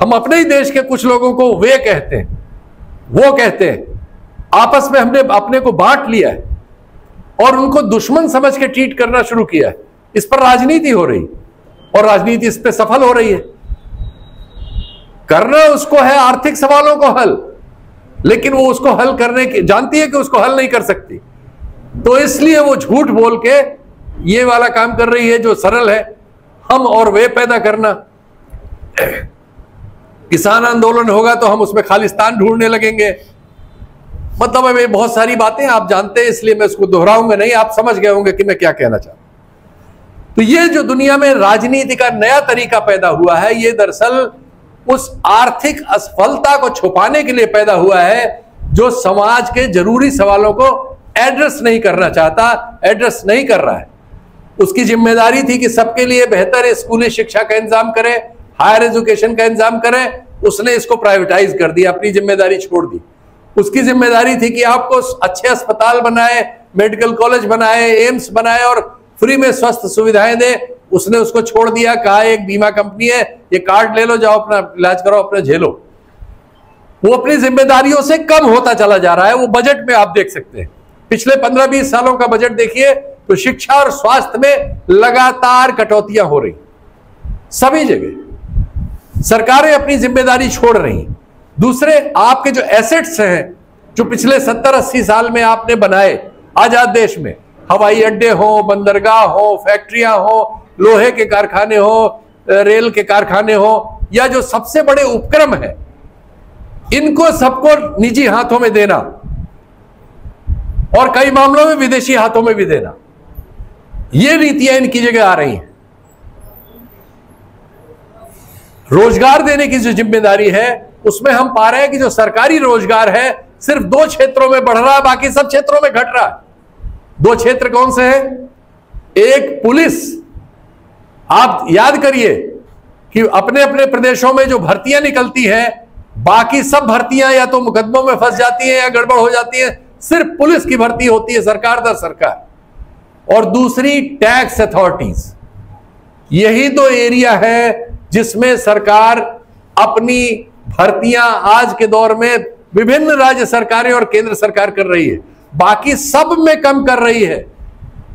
हम अपने ही देश के कुछ लोगों को वे कहते हैं, वो कहते हैं। आपस में हमने अपने को बांट लिया है और उनको दुश्मन समझ के ट्रीट करना शुरू किया है। इस पर राजनीति हो रही, और राजनीति इस पे सफल हो रही है। करना उसको है आर्थिक सवालों को हल, लेकिन वो उसको हल करने की जानती है कि उसको हल नहीं कर सकती, तो इसलिए वो झूठ बोल के ये वाला काम कर रही है जो सरल है, हम और वे पैदा करना। किसान आंदोलन होगा तो हम उसमें खालिस्तान ढूंढने लगेंगे। मतलब है बहुत सारी बातें आप जानते हैं, इसलिए मैं उसको दोहराऊंगा नहीं, आप समझ गए होंगे कि मैं क्या कहना चाहता हूं। तो ये जो दुनिया में राजनीति का नया तरीका पैदा हुआ है, ये दरअसल उस आर्थिक असफलता को छुपाने के लिए पैदा हुआ है जो समाज के जरूरी सवालों को एड्रेस नहीं करना चाहता, एड्रेस नहीं कर रहा है। उसकी जिम्मेदारी थी कि सबके लिए बेहतर स्कूली शिक्षा का इंतजाम करे, हायर एजुकेशन का इंतजाम करे, उसने इसको प्राइवेटाइज कर दिया, अपनी जिम्मेदारी छोड़ दी। उसकी जिम्मेदारी थी कि आपको अच्छे अस्पताल बनाए, मेडिकल कॉलेज बनाए, एम्स बनाए और फ्री में स्वास्थ्य सुविधाएं दे, उसने उसको छोड़ दिया। कहा एक बीमा कंपनी है, ये कार्ड ले लो, जाओ अपना इलाज करो, अपने झेलो। वो अपनी जिम्मेदारियों से कम होता चला जा रहा है। वो बजट में आप देख सकते हैं, पिछले 15-20 सालों का बजट देखिए तो शिक्षा और स्वास्थ्य में लगातार कटौतियां हो रही, सभी जगह सरकारें अपनी जिम्मेदारी छोड़ रही। दूसरे आपके जो एसेट्स हैं जो पिछले 70-80 साल में आपने बनाए आजाद देश में, हवाई अड्डे हो, बंदरगाह हो, फैक्ट्रियां हो, लोहे के कारखाने हो, रेल के कारखाने हो, या जो सबसे बड़े उपक्रम है, इनको सबको निजी हाथों में देना और कई मामलों में विदेशी हाथों में भी देना, ये नीतियां इनकी जगह आ रही हैं। रोजगार देने की जो जिम्मेदारी है उसमें हम पा रहे हैं कि जो सरकारी रोजगार है सिर्फ 2 क्षेत्रों में बढ़ रहा है, बाकी सब क्षेत्रों में घट रहा है। 2 क्षेत्र कौन से हैं? एक पुलिस, आप याद करिए कि अपने अपने प्रदेशों में जो भर्तियां निकलती हैं, बाकी सब भर्तियां या तो मुकदमों में फंस जाती हैं या गड़बड़ हो जाती है, सिर्फ पुलिस की भर्ती होती है सरकार दर सरकार। और दूसरी टैक्स अथॉरिटीज, यही 2 एरिया है जिसमें सरकार अपनी भर्तियां आज के दौर में विभिन्न राज्य सरकारें और केंद्र सरकार कर रही है, बाकी सब में कम कर रही है।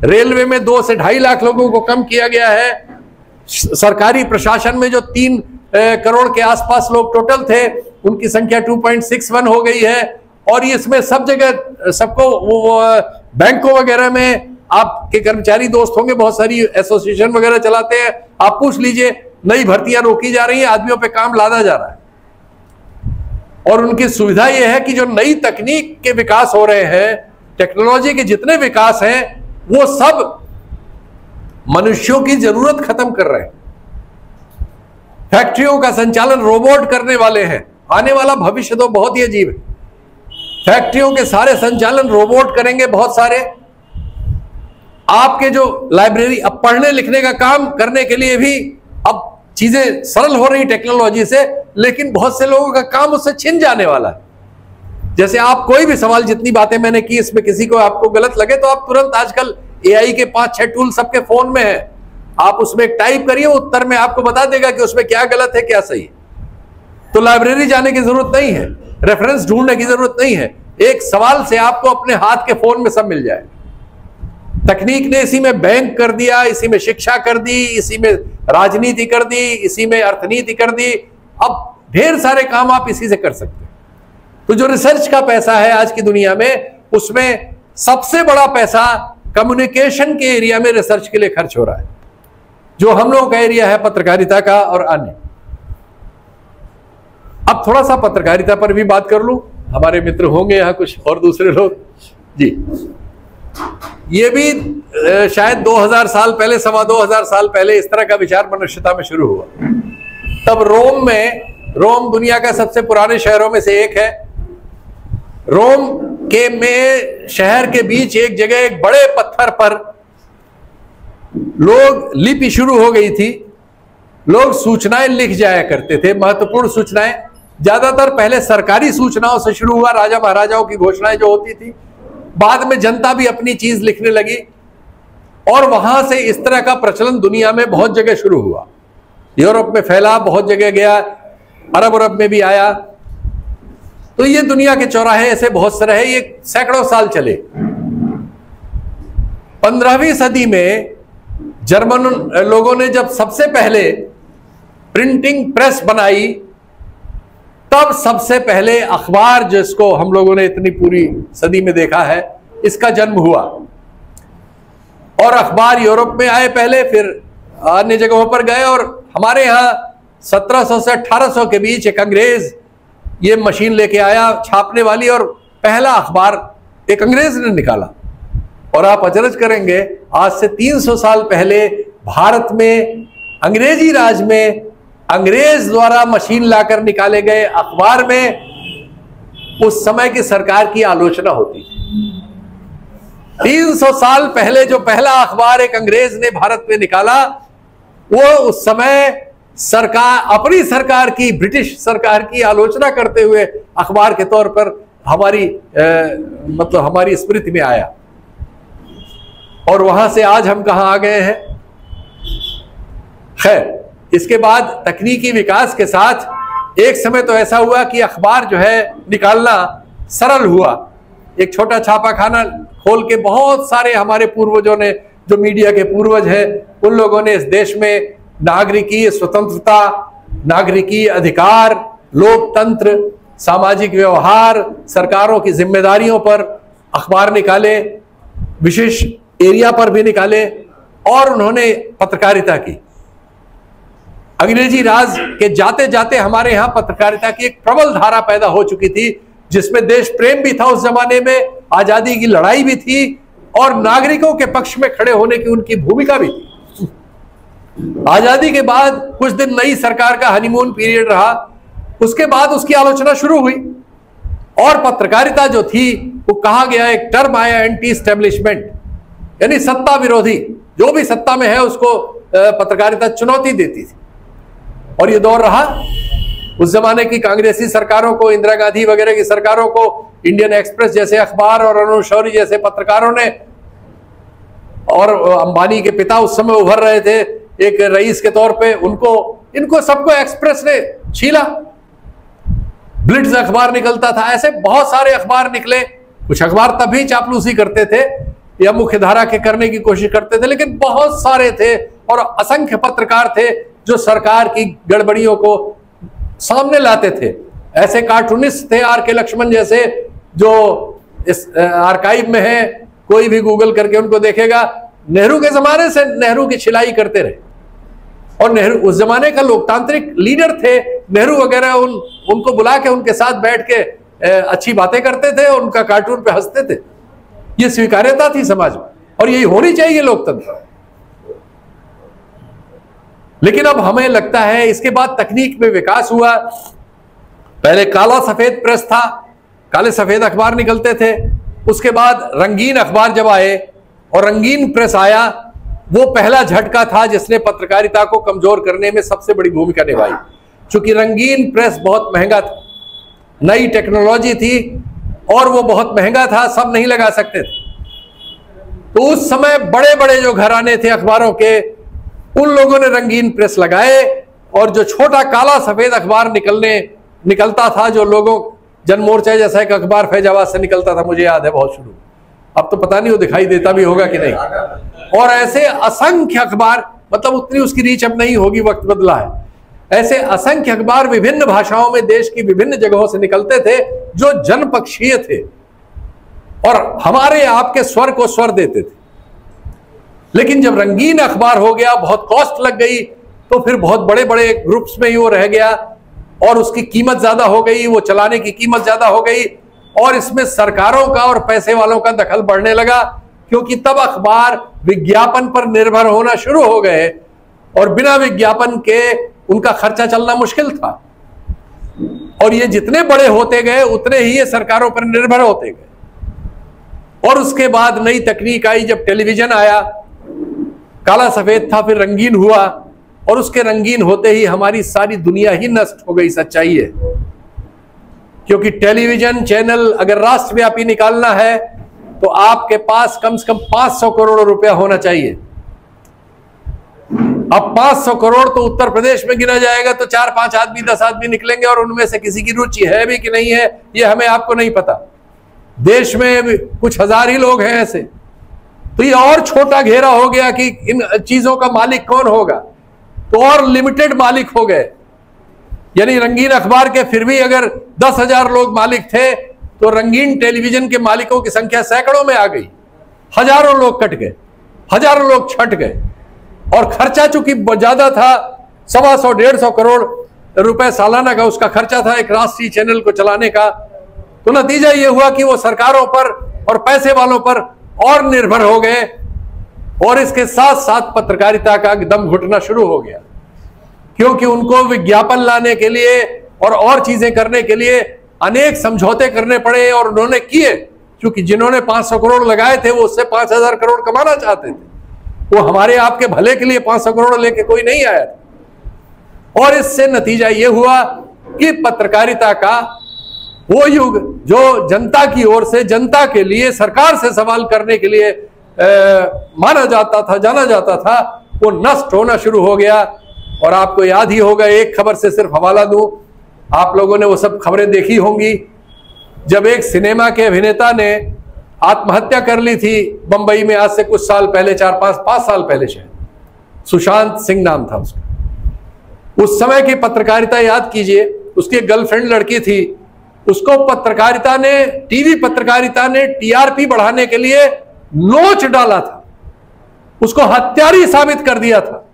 रेलवे में 2 से 2.5 लाख लोगों को कम किया गया है। सरकारी प्रशासन में जो 3 करोड़ के आसपास लोग टोटल थे, उनकी संख्या 2.61 हो गई है। और इसमें सब जगह सबको बैंकों वगैरह में आपके कर्मचारी दोस्त होंगे, बहुत सारी एसोसिएशन वगैरह चलाते हैं, आप पूछ लीजिए, नई भर्तियां रोकी जा रही हैं, आदमियों पे काम लादा जा रहा है। और उनकी सुविधा यह है कि जो नई तकनीक के विकास हो रहे हैं, टेक्नोलॉजी के जितने विकास हैं, वो सब मनुष्यों की जरूरत खत्म कर रहे हैं। फैक्ट्रियों का संचालन रोबोट करने वाले हैं। आने वाला भविष्य तो बहुत ही अजीब है। फैक्ट्रियों के सारे संचालन रोबोट करेंगे, बहुत सारे। आपके जो लाइब्रेरी, अब पढ़ने लिखने का काम करने के लिए भी अब चीजें सरल हो रही टेक्नोलॉजी से, लेकिन बहुत से लोगों का काम उससे छिन जाने वाला है। जैसे आप कोई भी सवाल, जितनी बातें मैंने की, इसमें किसी को आपको गलत लगे तो आप तुरंत, आजकल एआई के 5-6 टूल सबके फोन में है, आप उसमें टाइप करिए, उत्तर में आपको बता देगा कि उसमें क्या गलत है क्या सही है। तो लाइब्रेरी जाने की जरूरत नहीं है, रेफरेंस ढूंढने की जरूरत नहीं है, एक सवाल से आपको अपने हाथ के फोन में सब मिल जाए। तकनीक ने इसी में बैंक कर दिया, इसी में शिक्षा कर दी, इसी में राजनीति कर दी, इसी में अर्थनीति कर दी। अब ढेर सारे काम आप इसी से कर सकते हैं। तो जो रिसर्च का पैसा है आज की दुनिया में, उसमें सबसे बड़ा पैसा कम्युनिकेशन के एरिया में रिसर्च के लिए खर्च हो रहा है, जो हम लोगों का एरिया है पत्रकारिता का और अन्य। अब थोड़ा सा पत्रकारिता पर भी बात कर लूं, हमारे मित्र होंगे यहाँ कुछ और दूसरे लोग जी। ये भी शायद 2000 साल पहले, 2500 साल पहले इस तरह का विचार मनुष्यता में शुरू हुआ। तब रोम दुनिया का सबसे पुराने शहरों में से एक है। रोम के में शहर के बीच एक जगह एक बड़े पत्थर पर लोग लिपि शुरू हो गई थी, लोग सूचनाएं लिख जाया करते थे, महत्वपूर्ण सूचनाएं। ज्यादातर पहले सरकारी सूचनाओं से शुरू हुआ, राजा महाराजाओं की घोषणाएं जो होती थी। बाद में जनता भी अपनी चीज लिखने लगी और वहां से इस तरह का प्रचलन दुनिया में बहुत जगह शुरू हुआ। यूरोप में फैला, बहुत जगह गया, अरब में भी आया। तो ये दुनिया के चौराहे ऐसे बहुत सारे हैं, ये सैकड़ों साल चले। 15वीं सदी में जर्मन लोगों ने जब सबसे पहले प्रिंटिंग प्रेस बनाई, तब सबसे पहले अखबार, जिसको हम लोगों ने इतनी पूरी सदी में देखा है, इसका जन्म हुआ। और अखबार यूरोप में आए पहले, फिर अन्य जगहों पर गए। और हमारे यहाँ 1700 से 1800 के बीच एक अंग्रेज ये मशीन लेके आया छापने वाली, और पहला अखबार एक अंग्रेज ने निकाला। और आप अचरज करेंगे, आज से 300 साल पहले भारत में अंग्रेजी राज में अंग्रेज द्वारा मशीन लाकर निकाले गए अखबार में उस समय की सरकार की आलोचना होती। 300 साल पहले जो पहला अखबार एक अंग्रेज ने भारत में निकाला, वो उस समय सरकार, अपनी सरकार की, ब्रिटिश सरकार की आलोचना करते हुए अखबार के तौर पर हमारी स्मृति में आया। और वहां से आज हम कहां आ गए हैं। खैर, इसके बाद तकनीकी विकास के साथ एक समय तो ऐसा हुआ कि अखबार जो है निकालना सरल हुआ। एक छोटा छापाखाना खोल के बहुत सारे हमारे पूर्वजों ने, जो मीडिया के पूर्वज हैं, उन लोगों ने इस देश में नागरिकीय स्वतंत्रता, नागरिकीय अधिकार, लोकतंत्र, सामाजिक व्यवहार, सरकारों की जिम्मेदारियों पर अखबार निकाले, विशेष एरिया पर भी निकाले, और उन्होंने पत्रकारिता की। अंग्रेजी राज के जाते जाते हमारे यहाँ पत्रकारिता की एक प्रबल धारा पैदा हो चुकी थी, जिसमें देश प्रेम भी था उस जमाने में, आजादी की लड़ाई भी थी, और नागरिकों के पक्ष में खड़े होने की उनकी भूमिका भी थी। आजादी के बाद कुछ दिन नई सरकार का हनीमून पीरियड रहा, उसके बाद उसकी आलोचना शुरू हुई, और पत्रकारिता जो थी वो कहा गया, एक टर्म आया एंटी एस्टेब्लिशमेंट, यानी सत्ता विरोधी, जो भी सत्ता में है उसको पत्रकारिता चुनौती देती थी। और ये दौर रहा। उस जमाने की कांग्रेसी सरकारों को, इंदिरा गांधी वगैरह की सरकारों को, इंडियन एक्सप्रेस जैसे अखबार और अरुण शौरी जैसे पत्रकारों ने, और अंबानी के पिता उस समय उभर रहे थे एक रईस के तौर पे, इनको सबको एक्सप्रेस ने छीला। ब्लिट्ज अखबार निकलता था, ऐसे बहुत सारे अखबार निकले। कुछ अखबार तभी चापलूसी करते थे या मुख्य धारा के करने की कोशिश करते थे, लेकिन बहुत सारे थे, और असंख्य पत्रकार थे जो सरकार की गड़बड़ियों को सामने लाते थे। ऐसे कार्टूनिस्ट थे R.K. लक्ष्मण जैसे, जो इस आर्काइव में है, कोई भी गूगल करके उनको देखेगा। नेहरू के जमाने से नेहरू की छिलाई करते रहे, और नेहरू उस जमाने का लोकतांत्रिक लीडर थे। नेहरू वगैरह उनको बुला के उनके साथ बैठ के अच्छी बातें करते थे, और उनका कार्टून पे हंसते थे। ये स्वीकार्यता थी समाज में, और यही होनी चाहिए लोकतंत्र। लेकिन अब हमें लगता है इसके बाद तकनीक में विकास हुआ। पहले काला सफेद प्रेस था, काले सफेद अखबार निकलते थे। उसके बाद रंगीन अखबार जब आए और रंगीन प्रेस आया, वो पहला झटका था जिसने पत्रकारिता को कमजोर करने में सबसे बड़ी भूमिका निभाई। चूंकि रंगीन प्रेस बहुत महंगा था, नई टेक्नोलॉजी थी, और वो बहुत महंगा था, सब नहीं लगा सकते थे। तो उस समय बड़े बड़े जो घराने थे अखबारों के, उन लोगों ने रंगीन प्रेस लगाए, और जो छोटा काला सफेद अखबार निकलता था, जो लोगों, जनमोर्चा जैसा एक अखबार फैजाबाद से निकलता था, मुझे याद है बहुत शुरू, अब तो पता नहीं वो दिखाई देता भी होगा कि नहीं। और ऐसे असंख्य अखबार, मतलब उतनी उसकी रीच अब नहीं होगी, वक्त बदला है। ऐसे असंख्य अखबार विभिन्न भाषाओं में देश की विभिन्न जगहों से निकलते थे, जो जनपक्षीय थे और हमारे आपके स्वर को स्वर देते थे। लेकिन जब रंगीन अखबार हो गया, बहुत कॉस्ट लग गई, तो फिर बहुत बड़े बड़े ग्रुप्स में ही वो रह गया। और उसकी कीमत ज्यादा हो गई, वो चलाने की कीमत ज्यादा हो गई, और इसमें सरकारों का और पैसे वालों का दखल बढ़ने लगा, क्योंकि तब अखबार विज्ञापन पर निर्भर होना शुरू हो गए और बिना विज्ञापन के उनका खर्चा चलना मुश्किल था। और ये जितने बड़े होते गए उतने ही ये सरकारों पर निर्भर होते गए। और उसके बाद नई तकनीक आई, जब टेलीविजन आया, काला सफेद था, फिर रंगीन हुआ, और उसके रंगीन होते ही हमारी सारी दुनिया ही नष्ट हो गई। सच्चाई है, क्योंकि टेलीविजन चैनल अगर राष्ट्रव्यापी निकालना है तो आपके पास कम से कम 500 करोड़ रुपया होना चाहिए। अब 500 करोड़ तो उत्तर प्रदेश में गिना जाएगा तो 4-5 आदमी 10 आदमी निकलेंगे, और उनमें से किसी की रुचि है भी कि नहीं है ये हमें आपको नहीं पता। देश में कुछ हजार ही लोग हैं ऐसे, तो ये और छोटा घेरा हो गया कि इन चीजों का मालिक कौन होगा, तो और लिमिटेड मालिक हो गए। यानी रंगीन अखबार के फिर भी अगर 10,000 लोग मालिक थे तो रंगीन टेलीविजन के मालिकों की संख्या सैकड़ों में आ गई। हजारों लोग कट गए, हजारों लोग छट गए, और खर्चा चूंकि ज्यादा था, 125-150 करोड़ रुपए सालाना का उसका खर्चा था एक राष्ट्रीय चैनल को चलाने का। तो नतीजा यह हुआ कि वो सरकारों पर और पैसे वालों पर और निर्भर हो गए, और इसके साथ साथ पत्रकारिता का दम घुटना शुरू हो गया, क्योंकि उनको विज्ञापन लाने के लिए और चीजें करने के लिए अनेक समझौते करने पड़े, और उन्होंने किए, क्योंकि जिन्होंने 500 करोड़ लगाए थे वो उससे 5,000 करोड़ कमाना चाहते थे। वो हमारे आपके भले के लिए 500 करोड़ लेके कोई नहीं आया था। और इससे नतीजा ये हुआ कि पत्रकारिता का वो युग जो जनता की ओर से, जनता के लिए, सरकार से सवाल करने के लिए माना जाता था, जाना जाता था, वो नष्ट होना शुरू हो गया। और आपको याद ही होगा, एक खबर से सिर्फ हवाला दूं, आप लोगों ने वो सब खबरें देखी होंगी, जब एक सिनेमा के अभिनेता ने आत्महत्या कर ली थी बंबई में, आज से कुछ साल पहले, 4-5 साल पहले शायद, सुशांत सिंह नाम था उसका। उस समय की पत्रकारिता याद कीजिए, उसकी एक गर्लफ्रेंड लड़की थी, उसको पत्रकारिता ने, टीवी पत्रकारिता ने टीआरपी बढ़ाने के लिए नोच डाला था, उसको हत्यारी साबित कर दिया था,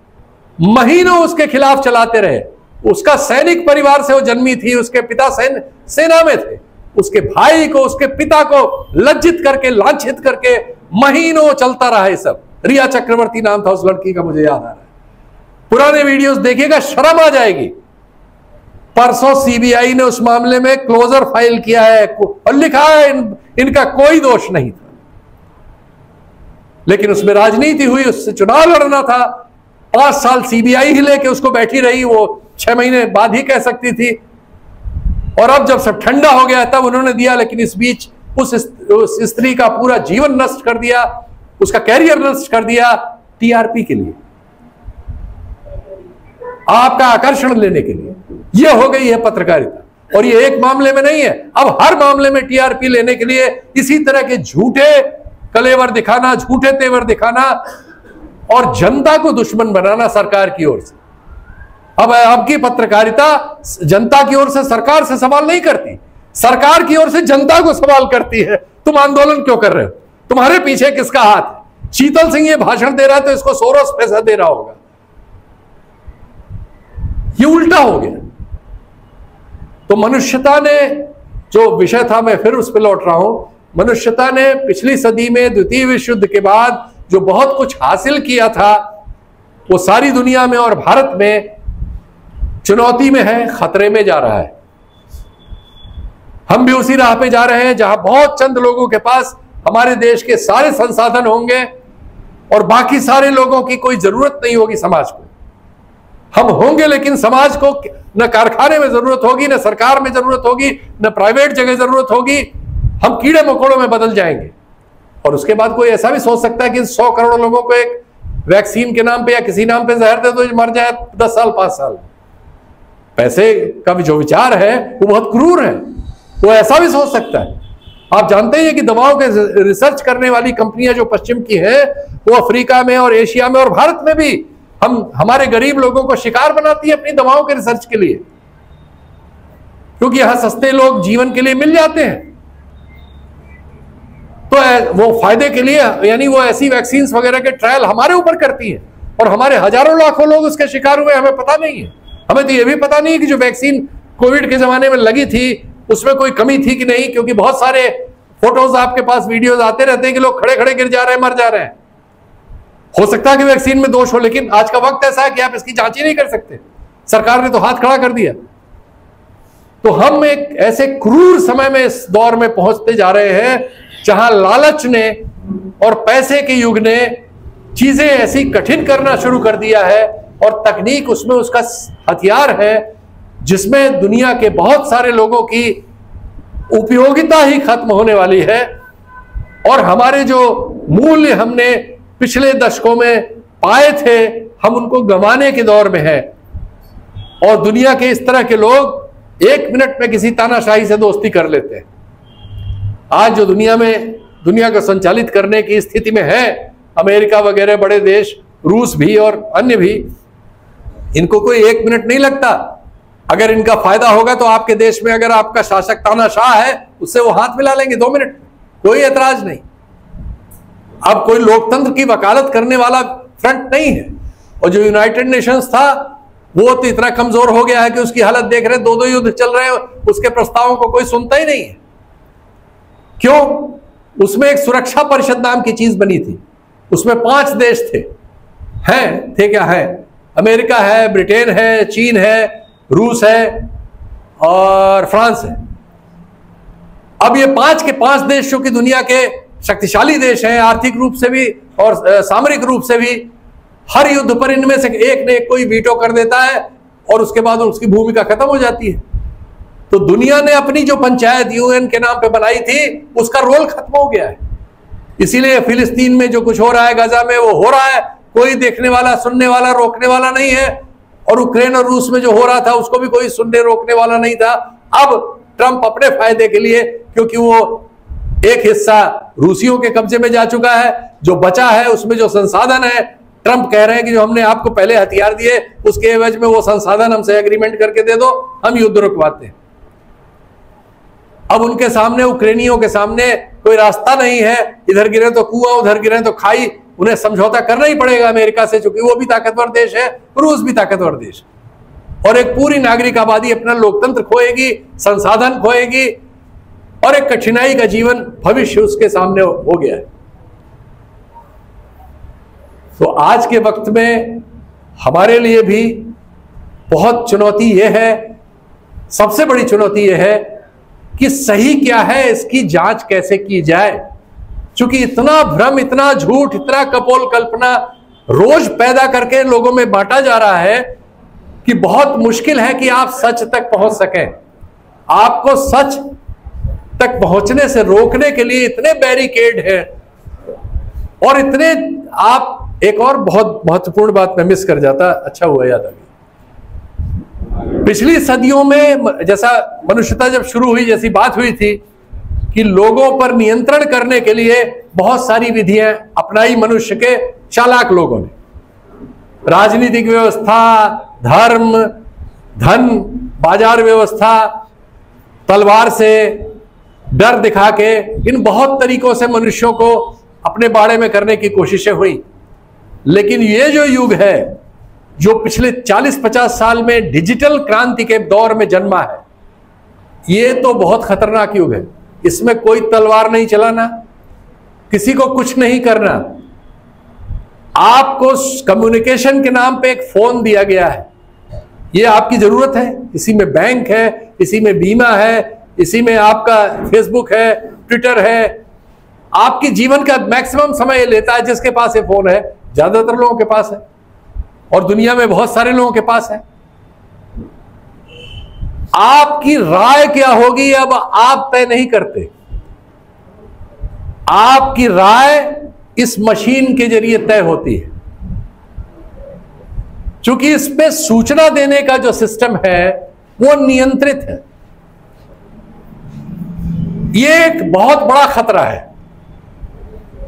महीनों उसके खिलाफ चलाते रहे। उसका सैनिक परिवार से वो जन्मी थी, उसके पिता सेना में थे, उसके भाई को, उसके पिता को लज्जित करके, लांछित करके महीनों चलता रहा। ये सब रिया चक्रवर्ती नाम था उस लड़की का, मुझे याद आ रहा है। पुराने वीडियोस देखिएगा, शर्म आ जाएगी। परसों सीबीआई ने उस मामले में क्लोजर फाइल किया है और लिखा है इनका कोई दोष नहीं था, लेकिन उसमें राजनीति हुई, उससे चुनाव लड़ना था। 5 साल सीबीआई ही लेके उसको बैठी रही, वो 6 महीने बाद ही कह सकती थी। और अब जब सब ठंडा हो गया तब उन्होंने दिया, लेकिन इस बीच उस स्त्री का पूरा जीवन नष्ट कर दिया, उसका कैरियर नष्ट कर दिया टीआरपी के लिए, आपका आकर्षण लेने के लिए। यह हो गई है पत्रकारिता। और ये एक मामले में नहीं है, अब हर मामले में टीआरपी लेने के लिए इसी तरह के झूठे कलेवर दिखाना, झूठे तेवर दिखाना और जनता को दुश्मन बनाना सरकार की ओर से। अब आपकी पत्रकारिता जनता की ओर से सरकार से सवाल नहीं करती, सरकार की ओर से जनता को सवाल करती है, तुम आंदोलन क्यों कर रहे हो, तुम्हारे पीछे किसका हाथ है। शीतल सिंह ये भाषण दे रहा है तो इसको सोरोस पैसा दे रहा होगा, ये उल्टा हो गया। तो मनुष्यता ने, जो विषय था मैं फिर उस पर लौट रहा हूं, मनुष्यता ने पिछली सदी में द्वितीय विश्व युद्ध के बाद जो बहुत कुछ हासिल किया था, वो सारी दुनिया में और भारत में चुनौती में है, खतरे में जा रहा है। हम भी उसी राह पे जा रहे हैं जहां बहुत चंद लोगों के पास हमारे देश के सारे संसाधन होंगे और बाकी सारे लोगों की कोई जरूरत नहीं होगी समाज को। हम होंगे लेकिन समाज को न कारखाने में जरूरत होगी, न सरकार में जरूरत होगी, न प्राइवेट जगह जरूरत होगी। हम कीड़े मकोड़ों में बदल जाएंगे। और उसके बाद कोई ऐसा भी सोच सकता है कि 100 करोड़ लोगों को एक वैक्सीन के नाम पे या किसी नाम पे जहर दे दो, मर जाए 10 साल 5 साल। पैसे का भी जो विचार है वो बहुत क्रूर है, वो ऐसा भी सोच सकता है। आप जानते हैं कि दवाओं के रिसर्च करने वाली कंपनियां जो पश्चिम की हैं, वो अफ्रीका में और एशिया में और भारत में भी हमारे गरीब लोगों को शिकार बनाती है अपनी दवाओं के रिसर्च के लिए, क्योंकि यहां सस्ते लोग जीवन के लिए मिल जाते हैं। तो वो फायदे के लिए, यानी वो ऐसी वैक्सीन वगैरह के ट्रायल हमारे ऊपर करती है और हमारे हजारों लाखों लोग उसके शिकार हुए, हमें पता नहीं है। हमें तो ये भी पता नहीं है कि जो वैक्सीन कोविड के जमाने में लगी थी उसमें कोई कमी थी कि नहीं? क्योंकि बहुत सारे फोटोज आपके पास, वीडियोज आते रहते हैं कि लोग खड़े खड़े गिर जा रहे हैं, मर जा रहे हैं। हो सकता है कि वैक्सीन में दोष हो, लेकिन आज का वक्त ऐसा है कि आप इसकी जांच ही नहीं कर सकते। सरकार ने तो हाथ खड़ा कर दिया। तो हम एक ऐसे क्रूर समय में इस दौर में पहुंचते जा रहे हैं जहां लालच ने और पैसे के युग ने चीजें ऐसी कठिन करना शुरू कर दिया है, और तकनीक उसमें उसका हथियार है, जिसमें दुनिया के बहुत सारे लोगों की उपयोगिता ही खत्म होने वाली है। और हमारे जो मूल्य हमने पिछले दशकों में पाए थे, हम उनको गंवाने के दौर में हैं। और दुनिया के इस तरह के लोग 1 मिनट में किसी तानाशाही से दोस्ती कर लेते हैं। आज जो दुनिया को संचालित करने की स्थिति में है, अमेरिका वगैरह बड़े देश, रूस भी और अन्य भी, इनको कोई 1 मिनट नहीं लगता। अगर इनका फायदा होगा तो आपके देश में अगर आपका शासक तानाशाह है, उससे वो हाथ मिला लेंगे 2 मिनट, कोई ऐतराज नहीं। अब कोई लोकतंत्र की वकालत करने वाला फ्रंट नहीं है। और जो यूनाइटेड नेशंस था वो तो इतना कमजोर हो गया है कि उसकी हालत देख रहे हैं, 2-2 युद्ध चल रहे हैं, उसके प्रस्तावों को कोई सुनता ही नहीं है। क्यों? उसमें एक सुरक्षा परिषद नाम की चीज बनी थी, उसमें 5 देश थे क्या है? अमेरिका है, ब्रिटेन है, चीन है, रूस है और फ्रांस है। अब ये 5 के 5 देश जो कि दुनिया के शक्तिशाली देश हैं, आर्थिक रूप से भी और सामरिक रूप से भी, हर युद्ध पर इनमें से एक ने कोई वीटो कर देता है और उसके बाद उसकी भूमिका खत्म हो जाती है। तो दुनिया ने अपनी जो पंचायत यूएन के नाम पे बनाई थी, उसका रोल खत्म हो गया है। इसीलिए फिलिस्तीन में जो कुछ हो रहा है, गाजा में, वो हो रहा है, कोई देखने वाला, सुनने वाला, रोकने वाला नहीं है। और यूक्रेन और रूस में जो हो रहा था, उसको भी कोई सुनने रोकने वाला नहीं था। अब ट्रंप अपने फायदे के लिए, क्योंकि वो एक हिस्सा रूसियों के कब्जे में जा चुका है, जो बचा है उसमें जो संसाधन है, ट्रंप कह रहे हैं कि जो हमने आपको पहले हथियार दिए, उसके एवज में वो संसाधन हमसे एग्रीमेंट करके दे दो, हम युद्ध रुकवाते हैं। अब उनके सामने, यूक्रेनियों के सामने कोई रास्ता नहीं है, इधर गिरे तो कुआं, उधर गिरे तो खाई। उन्हें समझौता करना ही पड़ेगा अमेरिका से, क्योंकि वो भी ताकतवर देश है, रूस भी ताकतवर देश, और एक पूरी नागरिक आबादी अपना लोकतंत्र खोएगी, संसाधन खोएगी, और एक कठिनाई का जीवन भविष्य उसके सामने हो गया है। तो आज के वक्त में हमारे लिए भी बहुत चुनौती यह है, सबसे बड़ी चुनौती यह है कि सही क्या है, इसकी जांच कैसे की जाए। क्योंकि इतना भ्रम, इतना झूठ, इतना कपोल कल्पना रोज पैदा करके लोगों में बांटा जा रहा है कि बहुत मुश्किल है कि आप सच तक पहुंच सकें। आपको सच तक पहुंचने से रोकने के लिए इतने बैरिकेड हैं, और इतने आप, एक और बहुत महत्वपूर्ण बात मैं मिस कर जाता, अच्छा हुआ याद आ गई। पिछली सदियों में जैसा मनुष्यता जब शुरू हुई, जैसी बात हुई थी कि लोगों पर नियंत्रण करने के लिए बहुत सारी विधियां अपनाई मनुष्य के चालाक लोगों ने। राजनीतिक व्यवस्था, धर्म, धन, बाजार व्यवस्था, तलवार से, डर दिखा के, इन बहुत तरीकों से मनुष्यों को अपने बाड़े में करने की कोशिशें हुई। लेकिन ये जो युग है, जो पिछले 40-50 साल में डिजिटल क्रांति के दौर में जन्मा है, ये तो बहुत खतरनाक युग है। इसमें कोई तलवार नहीं चलाना, किसी को कुछ नहीं करना। आपको कम्युनिकेशन के नाम पे एक फोन दिया गया है, ये आपकी जरूरत है। इसी में बैंक है, इसी में बीमा है, इसी में आपका फेसबुक है, ट्विटर है। आपकी जीवन का मैक्सिमम समय लेता है जिसके पास ये फोन है। ज्यादातर लोगों के पास है, और दुनिया में बहुत सारे लोगों के पास है। आपकी राय क्या होगी अब आप तय नहीं करते। आपकी राय इस मशीन के जरिए तय होती है। क्योंकि इस पे सूचना देने का जो सिस्टम है वो नियंत्रित है। ये एक बहुत बड़ा खतरा है।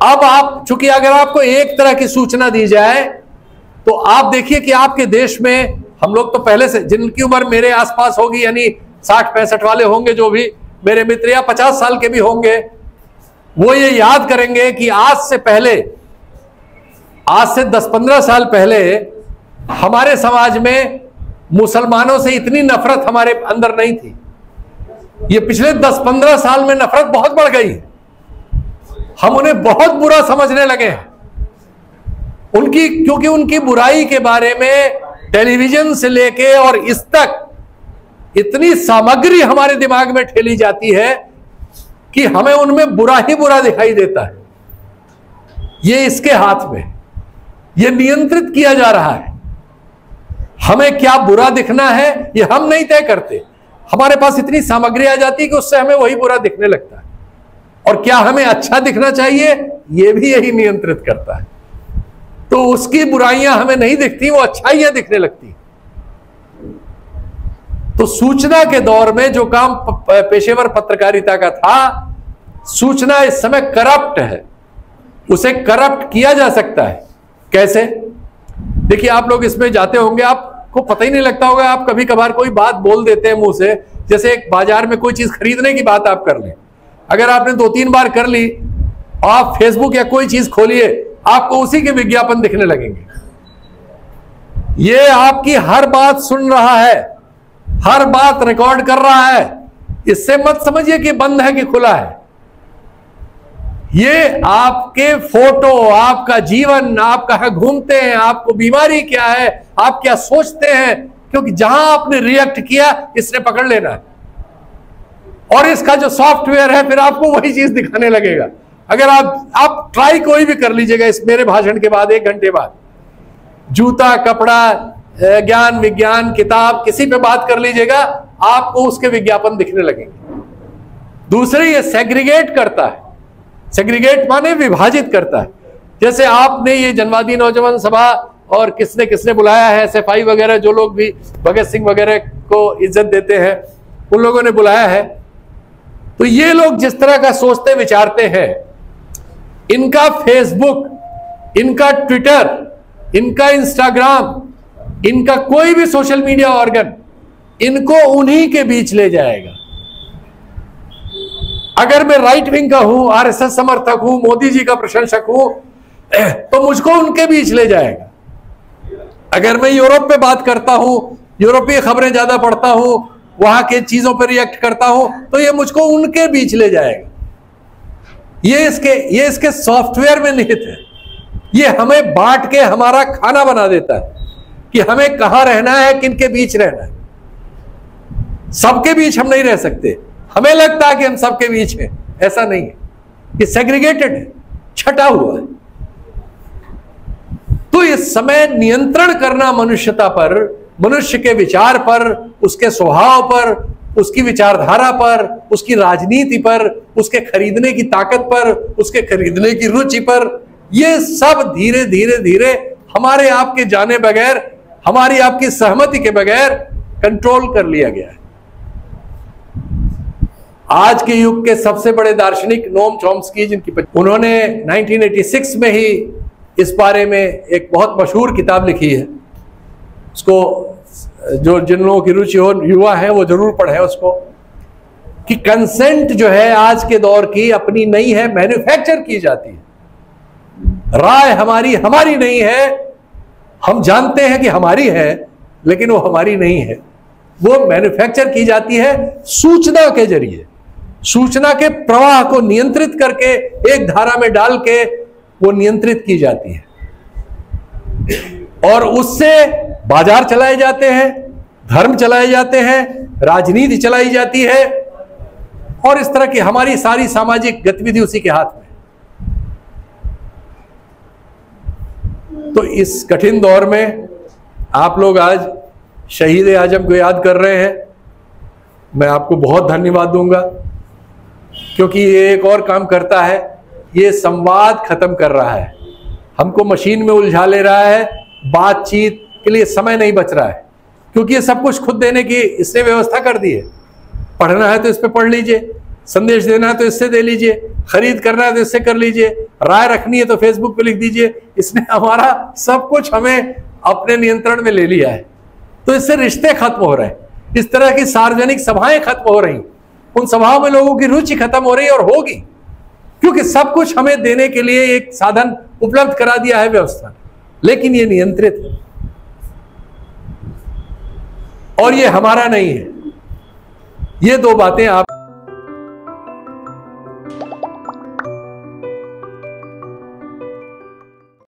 अब आप, चूंकि अगर आपको एक तरह की सूचना दी जाए, तो आप देखिए कि आपके देश में, हम लोग तो पहले से, जिनकी उम्र मेरे आसपास होगी, यानी 60-65 वाले होंगे, जो भी मेरे मित्र, या 50 साल के भी होंगे, वो ये याद करेंगे कि आज से 10-15 साल पहले हमारे समाज में मुसलमानों से इतनी नफरत हमारे अंदर नहीं थी। ये पिछले 10-15 साल में नफरत बहुत बढ़ गई। हम उन्हें बहुत बुरा समझने लगे हैं क्योंकि उनकी बुराई के बारे में टेलीविजन से लेके और इस तक इतनी सामग्री हमारे दिमाग में ठेली जाती है कि हमें उनमें बुरा ही बुरा दिखाई देता है। ये इसके हाथ में, ये नियंत्रित किया जा रहा है। हमें क्या बुरा दिखना है ये हम नहीं तय करते। हमारे पास इतनी सामग्री आ जाती है कि उससे हमें वही बुरा दिखने लगता है। और क्या हमें अच्छा दिखना चाहिए ये भी यही नियंत्रित करता है। तो उसकी बुराइयां हमें नहीं दिखती, वो अच्छाइयां दिखने लगती। तो सूचना के दौर में जो काम पेशेवर पत्रकारिता का था, सूचना इस समय करप्ट है, उसे करप्ट किया जा सकता है। कैसे? देखिए, आप लोग इसमें जाते होंगे, आपको पता ही नहीं लगता होगा, आप कभी कभार कोई बात बोल देते हैं मुंह से। जैसे एक बाजार में कोई चीज खरीदने की बात आप कर लें, अगर आपने 2-3 बार कर ली, आप फेसबुक या कोई चीज खोलिए, आपको उसी के विज्ञापन दिखने लगेंगे। ये आपकी हर बात सुन रहा है, हर बात रिकॉर्ड कर रहा है। इससे मत समझिए कि बंद है कि खुला है। ये आपके फोटो, आपका जीवन, आप कहां घूमते हैं, आपको बीमारी क्या है, आप क्या सोचते हैं, क्योंकि जहां आपने रिएक्ट किया इसने पकड़ लेना है। और इसका जो सॉफ्टवेयर है फिर आपको वही चीज दिखाने लगेगा। अगर आप ट्राई कोई भी कर लीजिएगा इस मेरे भाषण के बाद 1 घंटे बाद, जूता, कपड़ा, ज्ञान, विज्ञान, किताब, किसी पे बात कर लीजिएगा, आपको उसके विज्ञापन दिखने लगेंगे। दूसरी, ये सेग्रीगेट करता है। सेग्रीगेट माने विभाजित करता है। जैसे आपने ये जनवादी नौजवान सभा और किसने बुलाया है, SFI वगैरह, जो लोग भी भगत सिंह वगैरह को इज्जत देते हैं, उन लोगों ने बुलाया है। तो ये लोग जिस तरह का सोचते विचारते हैं, इनका फेसबुक, इनका ट्विटर, इनका इंस्टाग्राम, इनका कोई भी सोशल मीडिया ऑर्गन इनको उन्हीं के बीच ले जाएगा। अगर मैं राइट विंग का हूं, RSS समर्थक हूं, मोदी जी का प्रशंसक हूं, तो मुझको उनके बीच ले जाएगा। अगर मैं यूरोप पे बात करता हूं, यूरोपीय खबरें ज्यादा पढ़ता हूं, वहां के चीजों पर रिएक्ट करता हूं, तो ये मुझको उनके बीच ले जाएगा। ये इसके सॉफ्टवेयर में निहित है। ये हमें बांट के हमारा खाना बना देता है कि हमें कहां रहना है, किनके बीच रहना है। सबके बीच हम नहीं रह सकते। हमें लगता है कि हम सबके बीच हैं, ऐसा नहीं है। ये सेग्रीगेटेड है, छटा हुआ है। तो इस समय नियंत्रण करना मनुष्यता पर, मनुष्य के विचार पर, उसके स्वभाव पर, उसकी विचारधारा पर, उसकी राजनीति पर, उसके खरीदने की ताकत पर, उसके खरीदने की रुचि पर, ये सब धीरे धीरे धीरे हमारे आपके जाने बगैर, हमारी आपकी सहमति के बगैर कंट्रोल कर लिया गया है। आज के युग के सबसे बड़े दार्शनिक नोम चॉम्स्की, उन्होंने 1986 में ही इस बारे में एक बहुत मशहूर किताब लिखी है। उसको जिन लोगों की रुचि हो, युवा है, वो जरूर पढ़े उसको, कि कंसेंट जो है आज के दौर की अपनी नहीं है, मैन्युफैक्चर की जाती है। राय हमारी नहीं है। हम जानते हैं कि हमारी है, लेकिन वो हमारी नहीं है, वो मैन्युफैक्चर की जाती है सूचना के जरिए। सूचना के प्रवाह को नियंत्रित करके एक धारा में डाल के वो नियंत्रित की जाती है, और उससे बाजार चलाए जाते हैं, धर्म चलाए जाते हैं, राजनीति चलाई जाती है, और इस तरह की हमारी सारी सामाजिक गतिविधि उसी के हाथ में। तो इस कठिन दौर में आप लोग आज शहीद आजम को याद कर रहे हैं। मैं आपको बहुत धन्यवाद दूंगा, क्योंकि ये एक और काम करता है, ये संवाद खत्म कर रहा है। हमको मशीन में उलझा ले रहा है, बातचीत के लिए समय नहीं बच रहा है, क्योंकि ये सब कुछ खुद देने की इसने व्यवस्था कर दी है। पढ़ना है तो इस पे पढ़ लीजिए, संदेश देना है तो इससे दे लीजिए, खरीद करना है तो इससे कर लीजिए, राय रखनी है तो फेसबुक पे लिख दीजिए। इसने हमारा सब कुछ हमें अपने नियंत्रण में ले लिया है। तो इससे रिश्ते खत्म हो रहे हैं, इस तरह की सार्वजनिक सभाएं खत्म हो रही, उन सभाओं में लोगों की रुचि खत्म हो रही है, और होगी, क्योंकि सब कुछ हमें देने के लिए एक साधन उपलब्ध करा दिया है व्यवस्था, लेकिन ये नियंत्रित है। और ये हमारा नहीं है। ये दो बातें आप